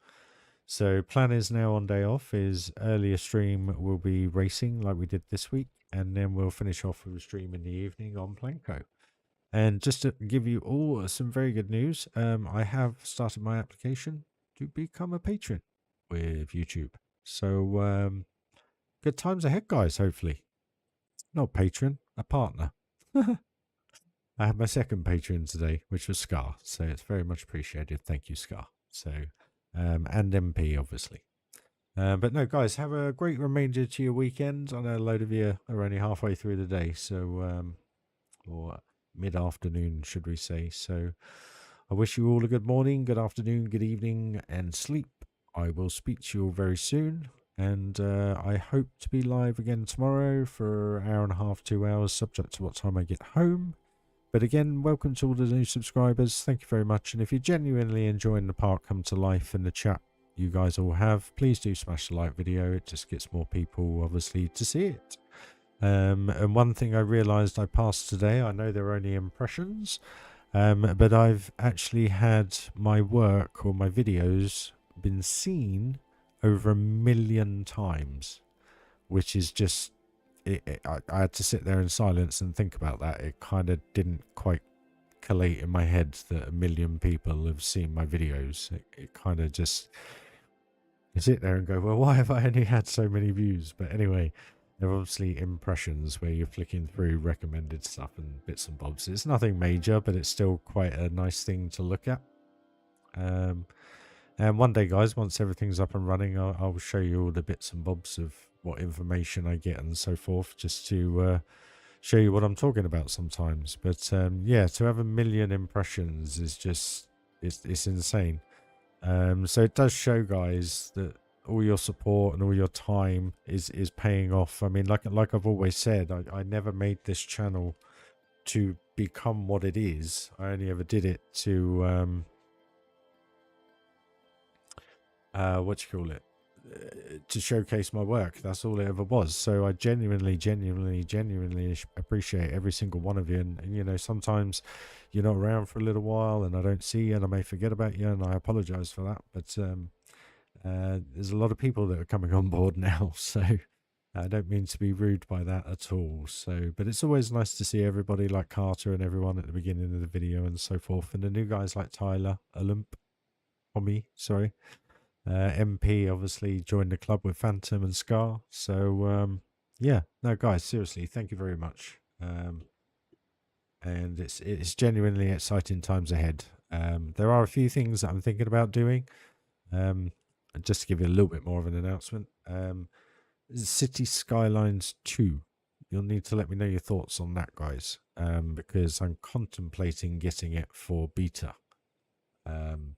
So plan is now on day off is earlier stream will be racing like we did this week, and then we'll finish off with a stream in the evening on Planko. And just to give you all some very good news, I have started my application to become a patron with YouTube. So good times ahead, guys, hopefully. Not patron, a partner. I had my second patron today, which was Scar. So it's very much appreciated. Thank you, Scar. So, and MP, obviously. But no, guys, have a great remainder to your weekend. I know a load of you are only halfway through the day. So, or mid-afternoon, should we say. So I wish you all a good morning, good afternoon, good evening, and sleep. I will speak to you all very soon. And I hope to be live again tomorrow for an hour and a half, 2 hours, subject to what time I get home. But again, welcome to all the new subscribers. Thank you very much. And if you're genuinely enjoying the park come to life in the chat you guys all have, please do smash the like video. It just gets more people, obviously, to see it. And one thing I realized I passed today, I know they're only impressions, but I've actually had my work or my videos been seen over 1 million times, which is just, I had to sit there in silence and think about that. It kind of didn't quite collate in my head that 1 million people have seen my videos. It kind of just, you sit there and go, well, why have I only had so many views? But anyway, they're obviously impressions where you're flicking through recommended stuff and bits and bobs. It's nothing major, but it's still quite a nice thing to look at. And one day, guys, once everything's up and running, I'll show you all the bits and bobs of what information I get and so forth, just to show you what I'm talking about sometimes. But yeah, to have 1 million impressions is just, it's insane. So it does show, guys, that all your support and all your time is paying off. I mean, like I've always said, I never made this channel to become what it is. I only ever did it to what you call it, to showcase my work. That's all it ever was. So I genuinely appreciate every single one of you. And you know, sometimes you're not around for a little while and I don't see you and I may forget about you, and I apologize for that. But there's a lot of people that are coming on board now, so I don't mean to be rude by that at all. So, but it's always nice to see everybody like Carter and everyone at the beginning of the video and so forth, and the new guys like Tyler, Tommy, sorry. MP obviously joined the club with Phantom and Scar. So yeah, no, guys, seriously, thank you very much. And it's genuinely exciting times ahead. There are a few things that I'm thinking about doing. And just to give you a little bit more of an announcement, City Skylines 2. You'll need to let me know your thoughts on that, guys, because I'm contemplating getting it for beta. I've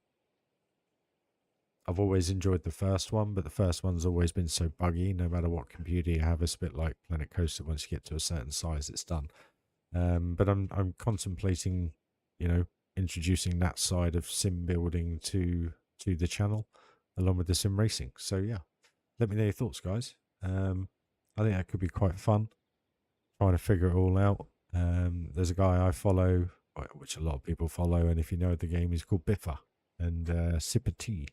always enjoyed the first one, but the first one's always been so buggy. No matter what computer you have, it's a bit like Planet Coaster. Once you get to a certain size, it's done. But I'm contemplating, introducing that side of sim building to the channel, along with the sim racing. So yeah, let me know your thoughts, guys. I think that could be quite fun, trying to figure it all out. There's a guy I follow, which a lot of people follow, and if you know the game, he's called Biffa and Sipper Tea.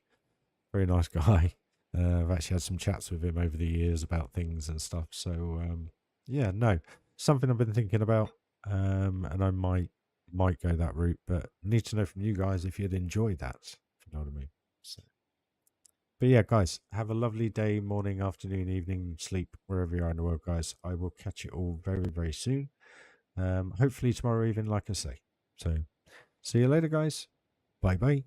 Very nice guy. I've actually had some chats with him over the years about things and stuff. So yeah, no, something I've been thinking about, and I might go that route. But need to know from you guys if you'd enjoy that. If you know what I mean. So. But yeah, guys, have a lovely day, morning, afternoon, evening, sleep, wherever you are in the world, guys. I will catch you all very, very soon. Hopefully tomorrow evening, like I say. So see you later, guys. Bye bye.